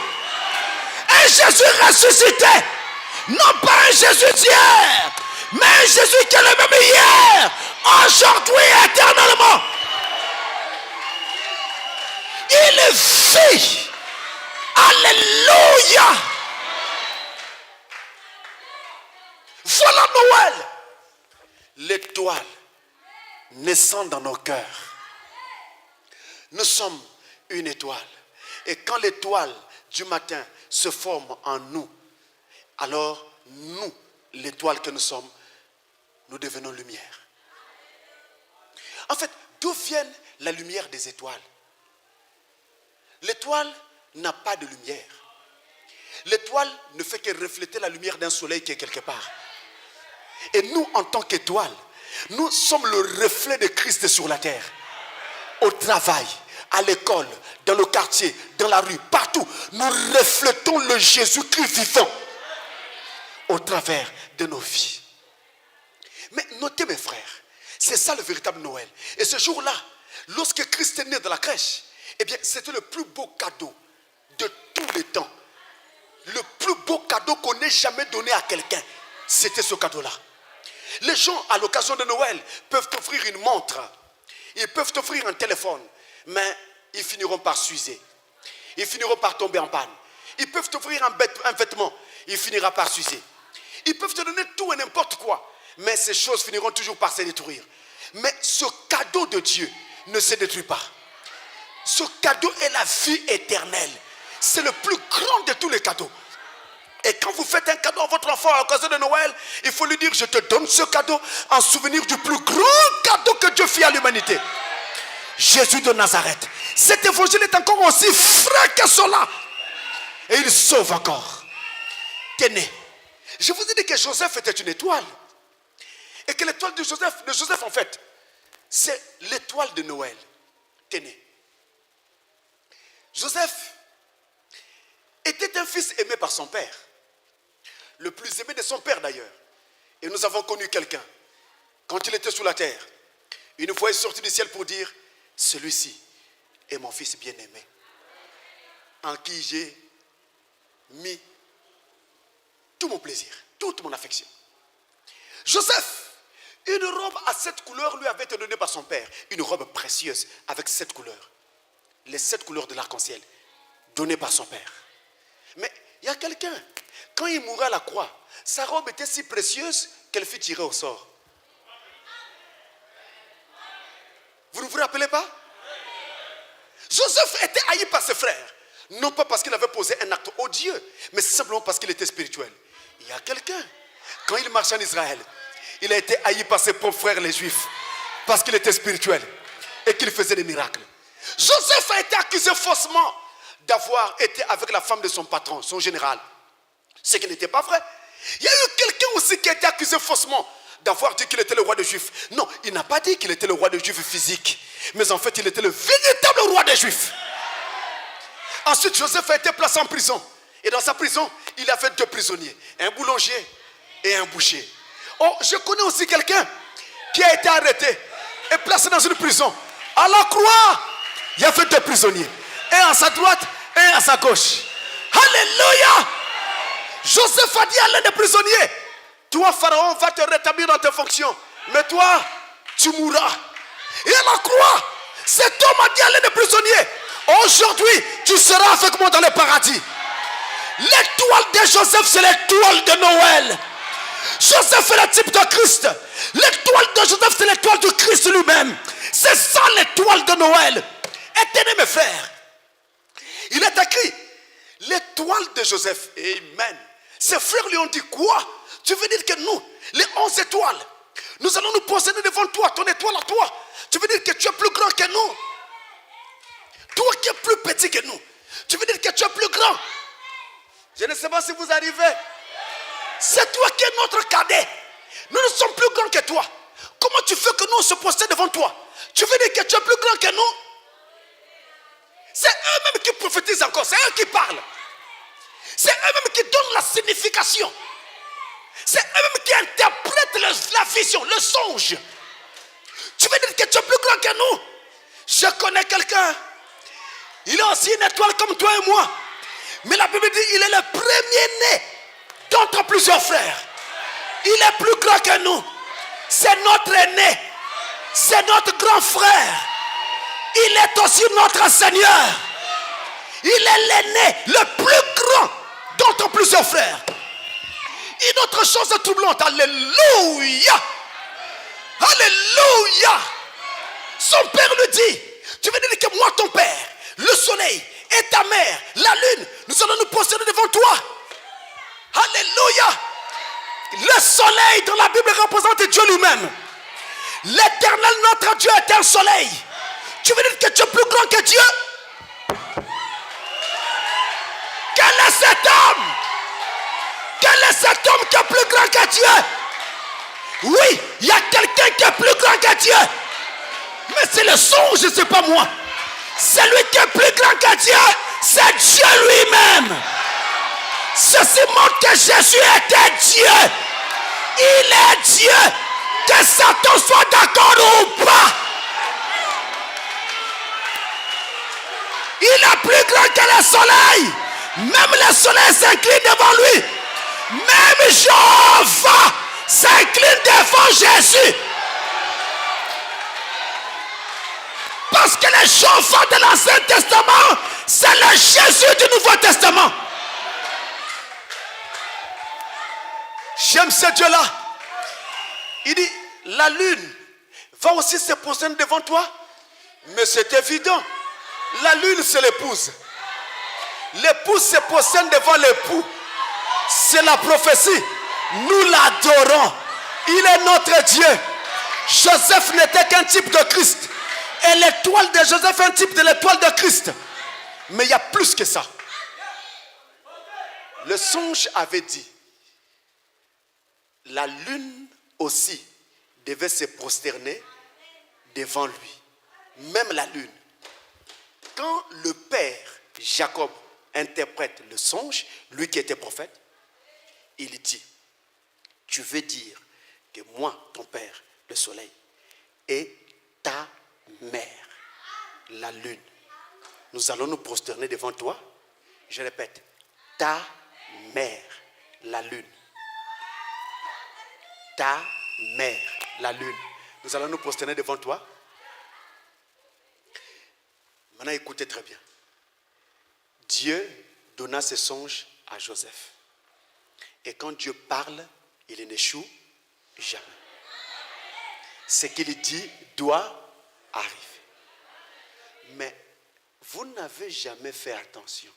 Un Jésus ressuscité. Non pas un Jésus d'hier, mais un Jésus qui est le même hier, aujourd'hui et éternellement. Il vit. Alléluia. Voilà Noël. L'étoile naissant dans nos cœurs. Nous sommes une étoile. Et quand l'étoile du matin se forme en nous, alors nous, l'étoile que nous sommes, nous devenons lumière. En fait, d'où vient la lumière des étoiles? L'étoile n'a pas de lumière. L'étoile ne fait que refléter la lumière d'un soleil qui est quelque part. Et nous, en tant qu'étoile, nous sommes le reflet de Christ sur la terre. Au travail, à l'école, dans le quartier, dans la rue, partout, nous reflétons le Jésus-Christ vivant au travers de nos vies. Mais notez mes frères, c'est ça le véritable Noël. Et ce jour-là, lorsque Christ est né dans la crèche, eh bien, c'était le plus beau cadeau de tous les temps. Le plus beau cadeau qu'on ait jamais donné à quelqu'un, c'était ce cadeau-là. Les gens, à l'occasion de Noël, peuvent t'offrir une montre. Ils peuvent t'offrir un téléphone. Mais ils finiront par s'user. Ils finiront par tomber en panne. Ils peuvent t'offrir un vêtement. Il finira par s'user. Ils peuvent te donner tout et n'importe quoi. Mais ces choses finiront toujours par se détruire. Mais ce cadeau de Dieu ne se détruit pas. Ce cadeau est la vie éternelle. C'est le plus grand de tous les cadeaux. Et quand vous faites un cadeau à votre enfant à l'occasion de Noël, il faut lui dire, je te donne ce cadeau en souvenir du plus grand cadeau que Dieu fit à l'humanité. Jésus de Nazareth. Cet évangile est encore aussi frais que cela. Et il sauve encore. Tenez, je vous ai dit que Joseph était une étoile. Et que l'étoile de Joseph en fait, c'est l'étoile de Noël. Tenez. Joseph était un fils aimé par son père. Le plus aimé de son père d'ailleurs. Et nous avons connu quelqu'un, quand il était sous la terre, une fois il est sorti du ciel pour dire, celui-ci est mon fils bien-aimé, en qui j'ai mis tout mon plaisir, toute mon affection. Joseph, une robe à 7 couleurs lui avait été donnée par son père, une robe précieuse avec 7 couleurs, les 7 couleurs de l'arc-en-ciel, données par son père. Mais il y a quelqu'un, quand il mourut à la croix, sa robe était si précieuse qu'elle fut tirée au sort. Vous ne vous rappelez pas? Joseph était haï par ses frères, non pas parce qu'il avait posé un acte odieux, mais simplement parce qu'il était spirituel. Il y a quelqu'un, quand il marchait en Israël, il a été haï par ses propres frères les Juifs, parce qu'il était spirituel et qu'il faisait des miracles. Joseph a été accusé faussement d'avoir été avec la femme de son patron, son général. Ce qui n'était pas vrai. Il y a eu quelqu'un aussi qui a été accusé faussement d'avoir dit qu'il était le roi des Juifs. Non, il n'a pas dit qu'il était le roi des Juifs physique. Mais en fait, il était le véritable roi des Juifs. Ensuite, Joseph a été placé en prison. Et dans sa prison, il avait 2 prisonniers. Un boulanger et un boucher. Oh, je connais aussi quelqu'un qui a été arrêté et placé dans une prison. À la croix, il y avait 2 prisonniers. Un à sa droite et un à sa gauche. Alléluia! Joseph a dit à l'un des prisonniers, toi Pharaon va te rétablir dans tes fonctions, mais toi tu mourras. Et à la croix, cet homme a dit à l'un des prisonniers, aujourd'hui tu seras avec moi dans le paradis. L'étoile de Joseph, c'est l'étoile de Noël. Joseph est le type de Christ. L'étoile de Joseph, c'est l'étoile de Christ lui-même. C'est ça l'étoile de Noël. Et tenez mes frères, il est écrit l'étoile de Joseph. Amen. Ses frères lui ont dit quoi? Tu veux dire que nous, les 11 étoiles, nous allons nous posséder devant toi, ton étoile à toi. Tu veux dire que tu es plus grand que nous? Toi qui es plus petit que nous, tu veux dire que tu es plus grand? Je ne sais pas si vous arrivez. C'est toi qui es notre cadet. Nous ne sommes plus grands que toi. Comment tu fais que nous on se possède devant toi? Tu veux dire que tu es plus grand que nous? C'est eux-mêmes qui prophétisent encore, c'est eux qui parlent. C'est eux-mêmes qui donnent la signification. C'est eux-mêmes qui interprètent la vision, le songe. Tu veux dire que tu es plus grand que nous? Je connais quelqu'un. Il est aussi une étoile comme toi et moi. Mais la Bible dit il est le premier-né d'entre plusieurs frères. Il est plus grand que nous. C'est notre aîné. C'est notre grand frère. Il est aussi notre Seigneur. Il est l'aîné, le plus grand d'entre plusieurs frères. Une autre chose troublante. Alléluia. Alléluia. Son père lui dit, tu veux dire que moi ton père, le soleil et ta mère, la lune, nous allons nous posséder devant toi. Alléluia. Le soleil dans la Bible représente Dieu lui-même. L'éternel notre Dieu est un soleil. Tu veux dire que tu es plus grand que Dieu? Quel est cet homme? Quel est cet homme qui est plus grand que Dieu? Oui, il y a quelqu'un qui est plus grand que Dieu. Mais c'est le songe, c'est pas moi. Celui qui est plus grand que Dieu, c'est Dieu lui-même. Ceci montre que Jésus était Dieu. Il est Dieu. Que Satan soit d'accord ou pas. Il est plus grand que le soleil. Même le soleil s'incline devant lui. Même Jéhovah s'incline devant Jésus. Parce que le Jéhovah de l'Ancien Testament, c'est le Jésus du Nouveau Testament. J'aime ce Dieu-là. Il dit, la lune va aussi se prosterner devant toi? Mais c'est évident. La lune, c'est l'épouse. L'épouse se prosterne devant l'époux. C'est la prophétie. Nous l'adorons. Il est notre Dieu. Joseph n'était qu'un type de Christ. Et l'étoile de Joseph est un type de l'étoile de Christ. Mais il y a plus que ça. Le songe avait dit, la lune aussi devait se prosterner devant lui. Même la lune. Quand le père Jacob interprète le songe, lui qui était prophète, il dit, tu veux dire que moi, ton père, le soleil, et ta mère, la lune, nous allons nous prosterner devant toi. Je répète, ta mère, la lune. Ta mère, la lune. Nous allons nous prosterner devant toi. Maintenant, écoutez très bien. Dieu donna ses songes à Joseph. Et quand Dieu parle, il n'échoue jamais. Ce qu'il dit doit arriver. Mais vous n'avez jamais fait attention.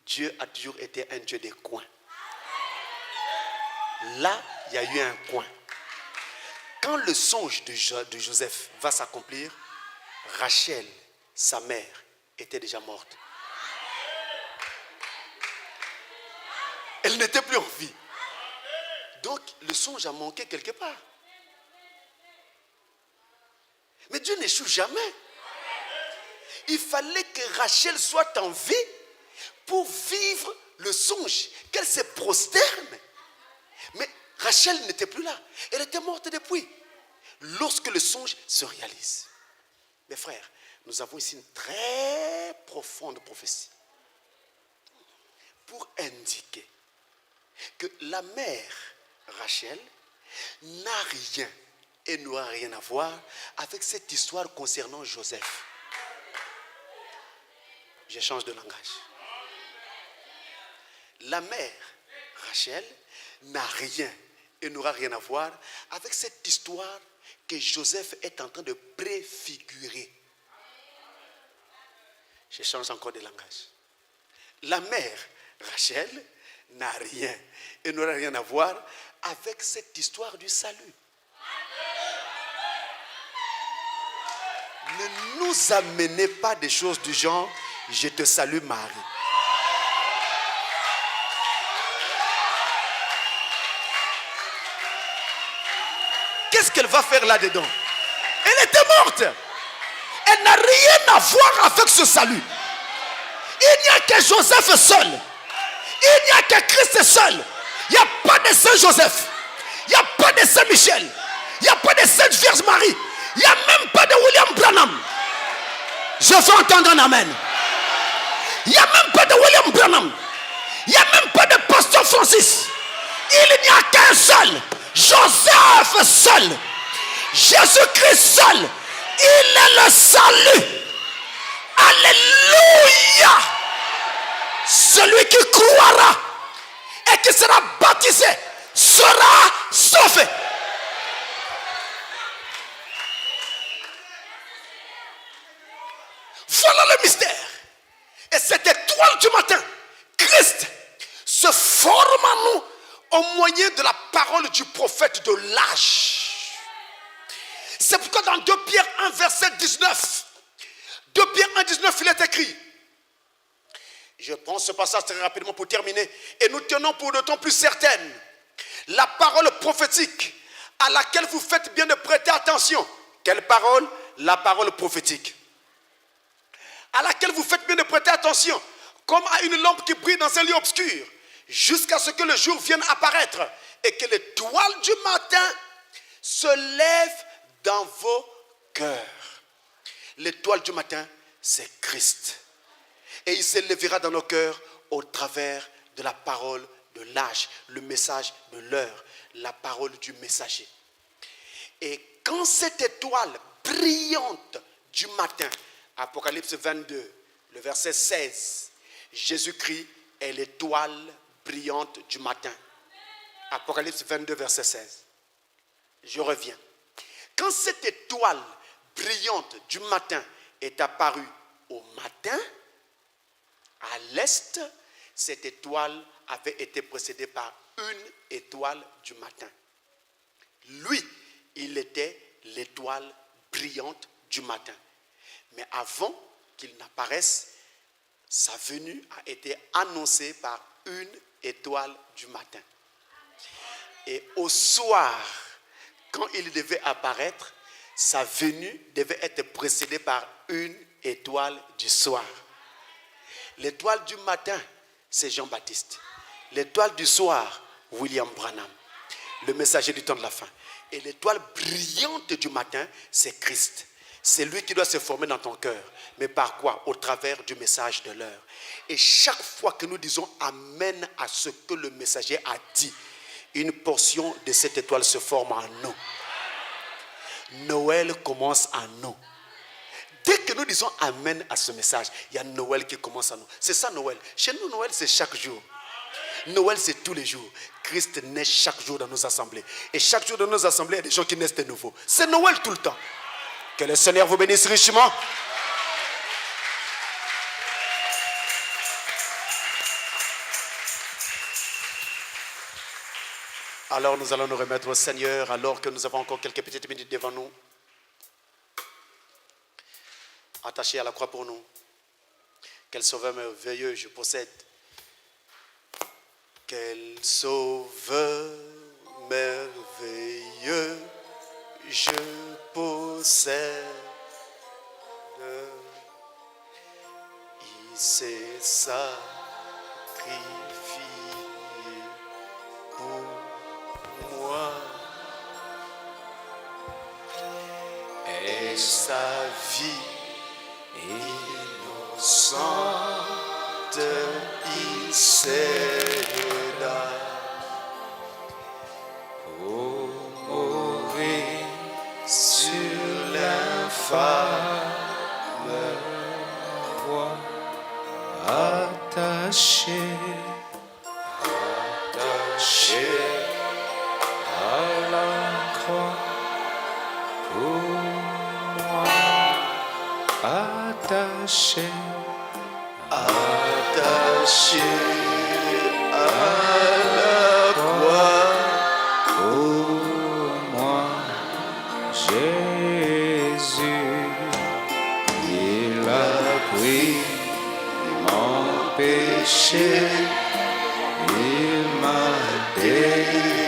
Dieu a toujours été un Dieu des coins. Là, il y a eu un coin. Quand le songe de Joseph va s'accomplir, Rachel, sa mère, était déjà morte. Elle n'était plus en vie. Donc, le songe a manqué quelque part. Mais Dieu n'échoue jamais. Il fallait que Rachel soit en vie pour vivre le songe, qu'elle se prosterne. Mais Rachel n'était plus là. Elle était morte depuis. Lorsque le songe se réalise. Mes frères, nous avons ici une très profonde prophétie pour indiquer que la mère Rachel n'a rien et n'aura rien à voir avec cette histoire concernant Joseph. Je change de langage. La mère Rachel n'a rien et n'aura rien à voir avec cette histoire que Joseph est en train de préfigurer. Je change encore de langage. La mère Rachel n'a rien et n'aura rien à voir avec cette histoire du salut. Ne nous amenez pas des choses du genre « Je te salue Marie ». Qu'est-ce qu'elle va faire là-dedans? Elle était morte. Elle n'a rien à voir avec ce salut. Il n'y a que Joseph seul. Il n'y a que Christ seul. Il n'y a pas de Saint Joseph. Il n'y a pas de Saint Michel. Il n'y a pas de Sainte Vierge Marie. Il n'y a même pas de William Branham. Je veux entendre un amen. Il n'y a même pas de William Branham. Il n'y a même pas de Pasteur Francis. Il n'y a qu'un seul. Joseph seul. Jésus-Christ seul. Il est le salut. Alléluia. Celui qui croira et qui sera baptisé sera sauvé. Voilà le mystère. Et cette étoile du matin, Christ, se forme en nous au moyen de la parole du prophète de l'âge. C'est pourquoi dans 2 Pierre 1, verset 19, 2 Pierre 1, 19, il est écrit, je prends ce passage très rapidement pour terminer, et nous tenons pour d'autant plus certaine la parole prophétique à laquelle vous faites bien de prêter attention. Quelle parole? La parole prophétique. À laquelle vous faites bien de prêter attention, comme à une lampe qui brille dans un lieu obscur, jusqu'à ce que le jour vienne apparaître et que l'étoile du matin se lève dans vos cœurs. L'étoile du matin, c'est Christ. Et il se lèvera dans nos cœurs au travers de la parole de l'âge, le message de l'heure, la parole du messager. Et quand cette étoile brillante du matin, Apocalypse 22, le verset 16, Jésus-Christ est l'étoile brillante du matin. Apocalypse 22, verset 16. Je reviens. Quand cette étoile brillante du matin est apparue au matin, à l'est, cette étoile avait été précédée par une étoile du matin. Lui, il était l'étoile brillante du matin. Mais avant qu'il n'apparaisse, sa venue a été annoncée par une étoile du matin. Et au soir, quand il devait apparaître, sa venue devait être précédée par une étoile du soir. L'étoile du matin, c'est Jean-Baptiste. L'étoile du soir, William Branham, le messager du temps de la fin. Et l'étoile brillante du matin, c'est Christ. C'est lui qui doit se former dans ton cœur. Mais par quoi? Au travers du message de l'heure. Et chaque fois que nous disons Amen à ce que le messager a dit, une portion de cette étoile se forme en nous. Noël commence en nous. Dès que nous disons Amen à ce message, il y a Noël qui commence en nous. C'est ça Noël. Chez nous, Noël, c'est chaque jour. Noël, c'est tous les jours. Christ naît chaque jour dans nos assemblées. Et chaque jour dans nos assemblées, il y a des gens qui naissent de nouveau. C'est Noël tout le temps. Que le Seigneur vous bénisse richement. Alors nous allons nous remettre au Seigneur alors que nous avons encore quelques petites minutes devant nous. Attaché à la croix pour nous. Quel sauveur merveilleux je possède. Quel sauveur merveilleux je possède. Il s'est sacrifié pour moi. Et sa vie innocente, il céda pour mourir sur l'infâme croix, attaché à la croix pour moi, attaché à la croix pour moi. Jésus, il a pris mon péché, il m'a délivré,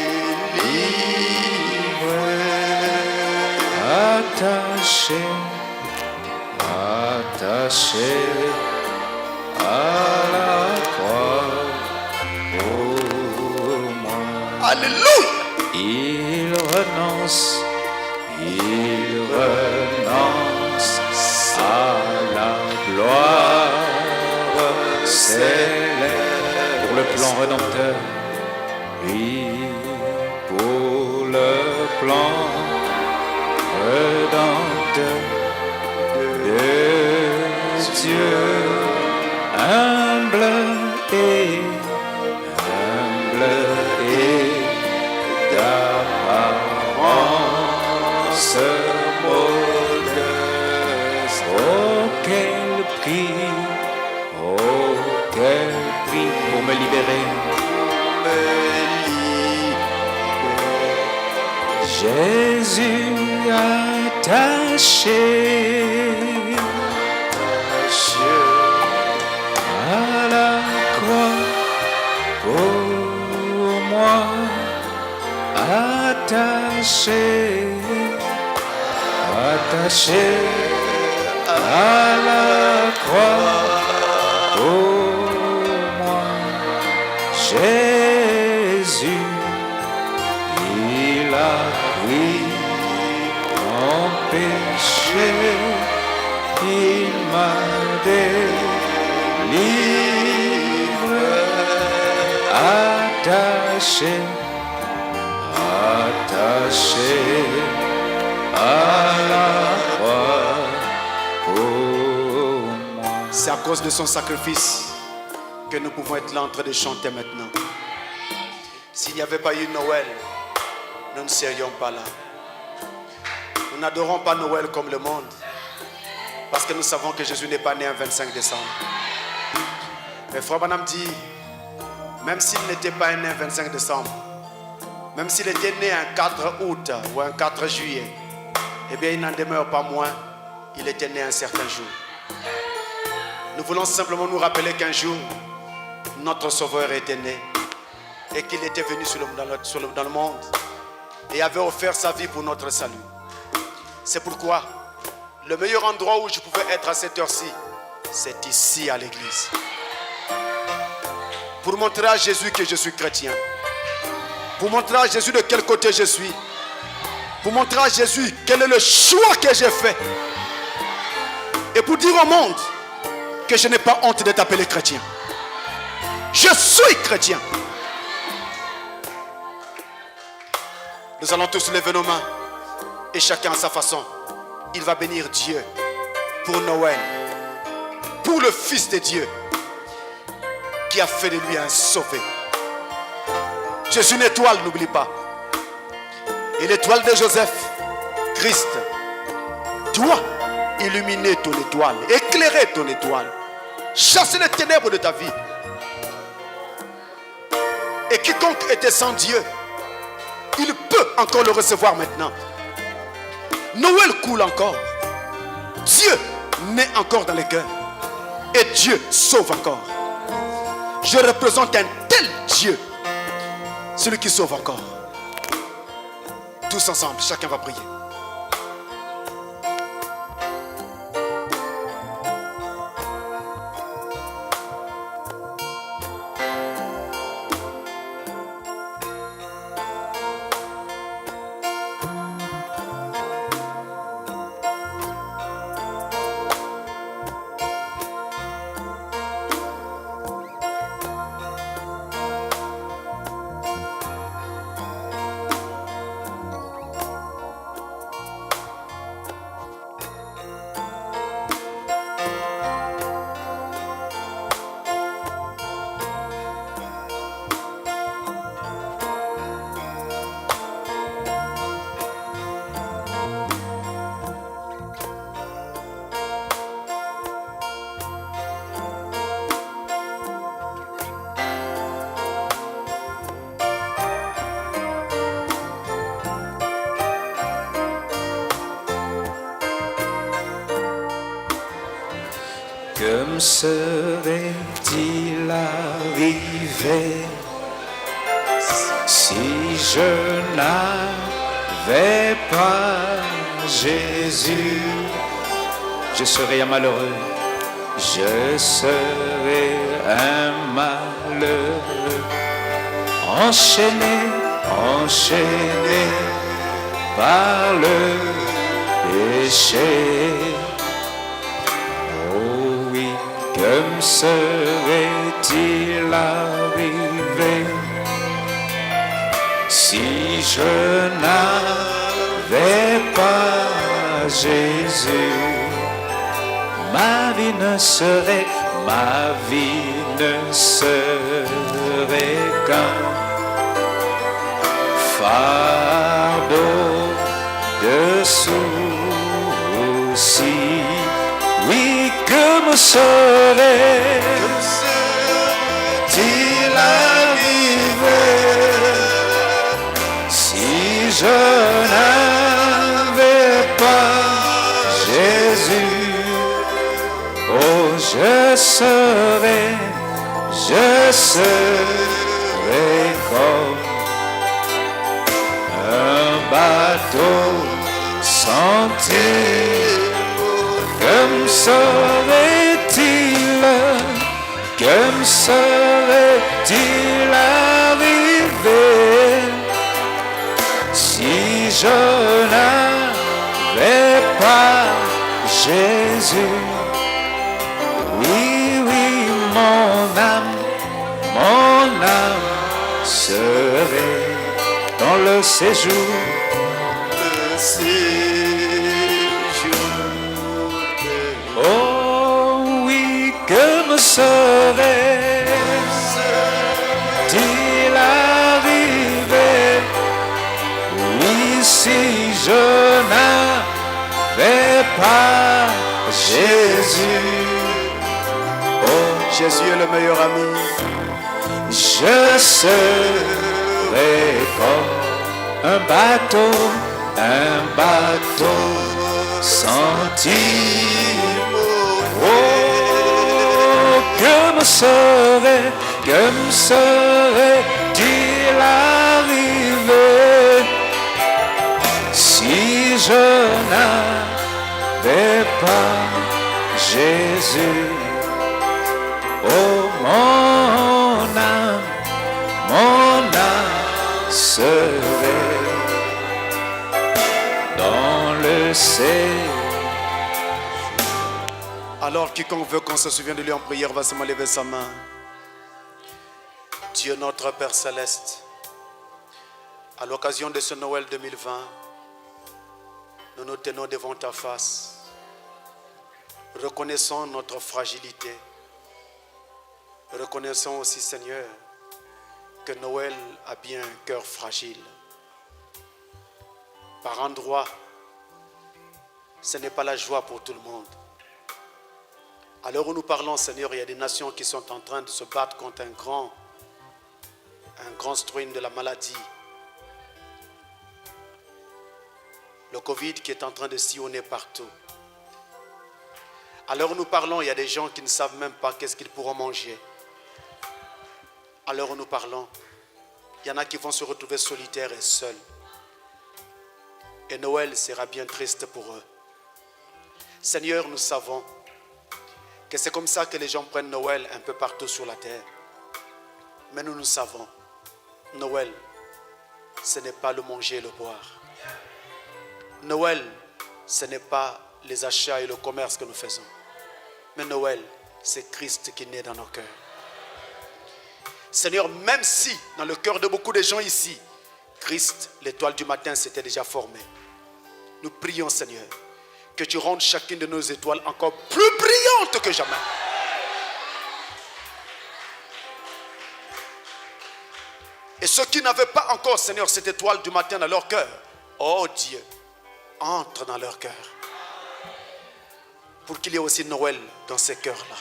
attaché à la croix pour moi. Alléluia. Il renonce à la gloire céleste pour le plan rédempteur. Oui, pour le plan rédempteur de Dieu, humble et d'apparence modeste. Oh quel prix pour me libérer. Jésus attaché à la croix pour moi, attaché à la croix pour moi. Jésus, il a pris mon péché, il m'a délivré, attaché à la croix pour moi. C'est à cause de son sacrifice que nous pouvons être là en train de chanter maintenant. S'il n'y avait pas eu Noël, nous ne serions pas là. Nous n'adorons pas Noël comme le monde. Parce que nous savons que Jésus n'est pas né un 25 décembre. Mais Frère Branham dit, même s'il n'était pas né un 25 décembre, même s'il était né un 4 août ou un 4 juillet, eh bien il n'en demeure pas moins, il était né un certain jour. Nous voulons simplement nous rappeler qu'un jour, notre Sauveur était né et qu'il était venu dans le monde et avait offert sa vie pour notre salut. C'est pourquoi le meilleur endroit où je pouvais être à cette heure-ci, c'est ici à l'église. Pour montrer à Jésus que je suis chrétien. Pour montrer à Jésus de quel côté je suis. Pour montrer à Jésus quel est le choix que j'ai fait. Et pour dire au monde que je n'ai pas honte d'être appelé chrétien. Je suis chrétien. Nous allons tous lever nos mains. Et chacun à sa façon, il va bénir Dieu pour Noël, pour le Fils de Dieu qui a fait de lui un sauvé. Jésus, une étoile, n'oublie pas. Et l'étoile de Joseph, Christ, doit illuminer ton étoile, éclairer ton étoile, chasser les ténèbres de ta vie. Et quiconque était sans Dieu, il peut encore le recevoir maintenant. Noël coule encore. Dieu naît encore dans les cœurs. Et Dieu sauve encore. Je représente un tel Dieu. Celui qui sauve encore. Tous ensemble, chacun va prier. Comme serait-il arrivé si je n'avais pas Jésus? Je serais un malheureux, je serais un malheureux, enchaîné par le péché. Comme serait-il arrivé si je n'avais pas Jésus? Ma vie ne serait qu'un fardeau de soucis. Oui, que me serait-il arrivé si je n'avais pas Jésus? Oh, je serais comme un bateau sans timbre. Comme serait-il arrivé si je n'avais pas Jésus? Oui, mon âme serait dans le séjour. Oh oui, que me serait-il arrivé? Oui, si je n'avais pas Jésus. Oh, Jésus est le meilleur ami. je serai comme un bateau sans timon. Oh, que me serait-il arrivé si je n'avais pas Jésus? Oh, mon âme serait dans le séjour. Alors quiconque veut qu'on se souvienne de lui en prière va seulement lever sa main. Dieu notre Père Céleste, à l'occasion de ce Noël 2020, nous nous tenons devant ta face, reconnaissons notre fragilité. Reconnaissons aussi, Seigneur, que Noël a bien un cœur fragile. Par endroits, ce n'est pas la joie pour tout le monde. À l'heure où nous parlons, Seigneur, il y a des nations qui sont en train de se battre contre un grand strain de la maladie. Le Covid qui est en train de sillonner partout. À l'heure où nous parlons, il y a des gens qui ne savent même pas qu'est-ce qu'ils pourront manger. À l'heure où nous parlons, il y en a qui vont se retrouver solitaires et seuls. Et Noël sera bien triste pour eux. Seigneur, nous savons que c'est comme ça que les gens prennent Noël un peu partout sur la terre. Mais nous savons, Noël, ce n'est pas le manger et le boire. Noël, ce n'est pas les achats et le commerce que nous faisons. Mais Noël, c'est Christ qui naît dans nos cœurs. Seigneur, même si dans le cœur de beaucoup de gens ici, Christ, l'étoile du matin, s'était déjà formée. Nous prions, Seigneur, que tu rendes chacune de nos étoiles encore plus brillante que jamais. Et ceux qui n'avaient pas encore, Seigneur, cette étoile du matin dans leur cœur, oh Dieu, entre dans leur cœur. Pour qu'il y ait aussi Noël dans ces cœurs-là.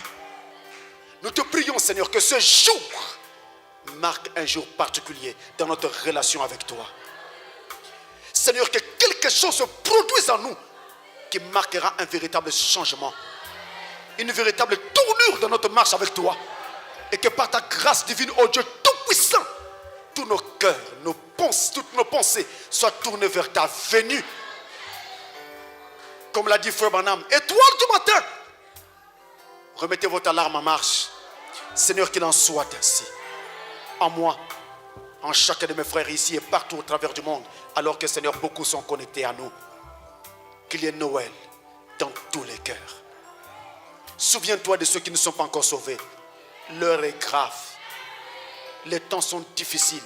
Nous te prions, Seigneur, que ce jour marque un jour particulier dans notre relation avec toi. Seigneur, que quelque chose se produise en nous qui marquera un véritable changement, une véritable tournure dans notre marche avec toi, et que par ta grâce divine, oh Dieu tout-puissant, tous nos cœurs, toutes nos pensées soient tournées vers ta venue. Comme l'a dit Frère Branham, étoile du matin, remettez votre alarme en marche. Seigneur, qu'il en soit ainsi. En moi, en chacun de mes frères ici et partout au travers du monde, alors que Seigneur, beaucoup sont connectés à nous. Qu'il y ait Noël dans tous les cœurs. Souviens-toi de ceux qui ne sont pas encore sauvés. L'heure est grave. Les temps sont difficiles.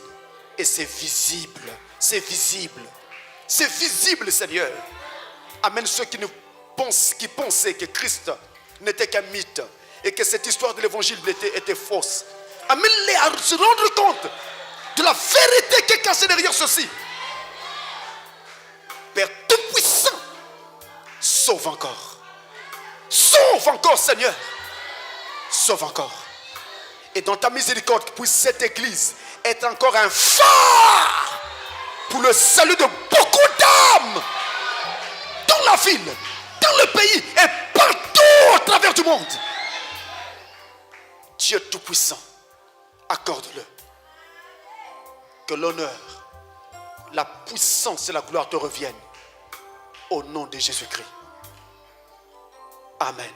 Et c'est visible. C'est visible. C'est visible, Seigneur. Amène ceux qui pensaient que Christ n'était qu'un mythe et que cette histoire de l'évangile était fausse. Amène-les à se rendre compte de la vérité qui est cachée derrière ceci. Père tout-puissant, sauve encore. Sauve encore, Seigneur. Sauve encore. Et dans ta miséricorde, puisse cette église être encore un phare pour le salut de beaucoup d'âmes dans la ville, dans le pays et partout au travers du monde. Dieu tout-puissant, accorde-le. Que l'honneur, la puissance et la gloire te reviennent. Au nom de Jésus-Christ. Amen.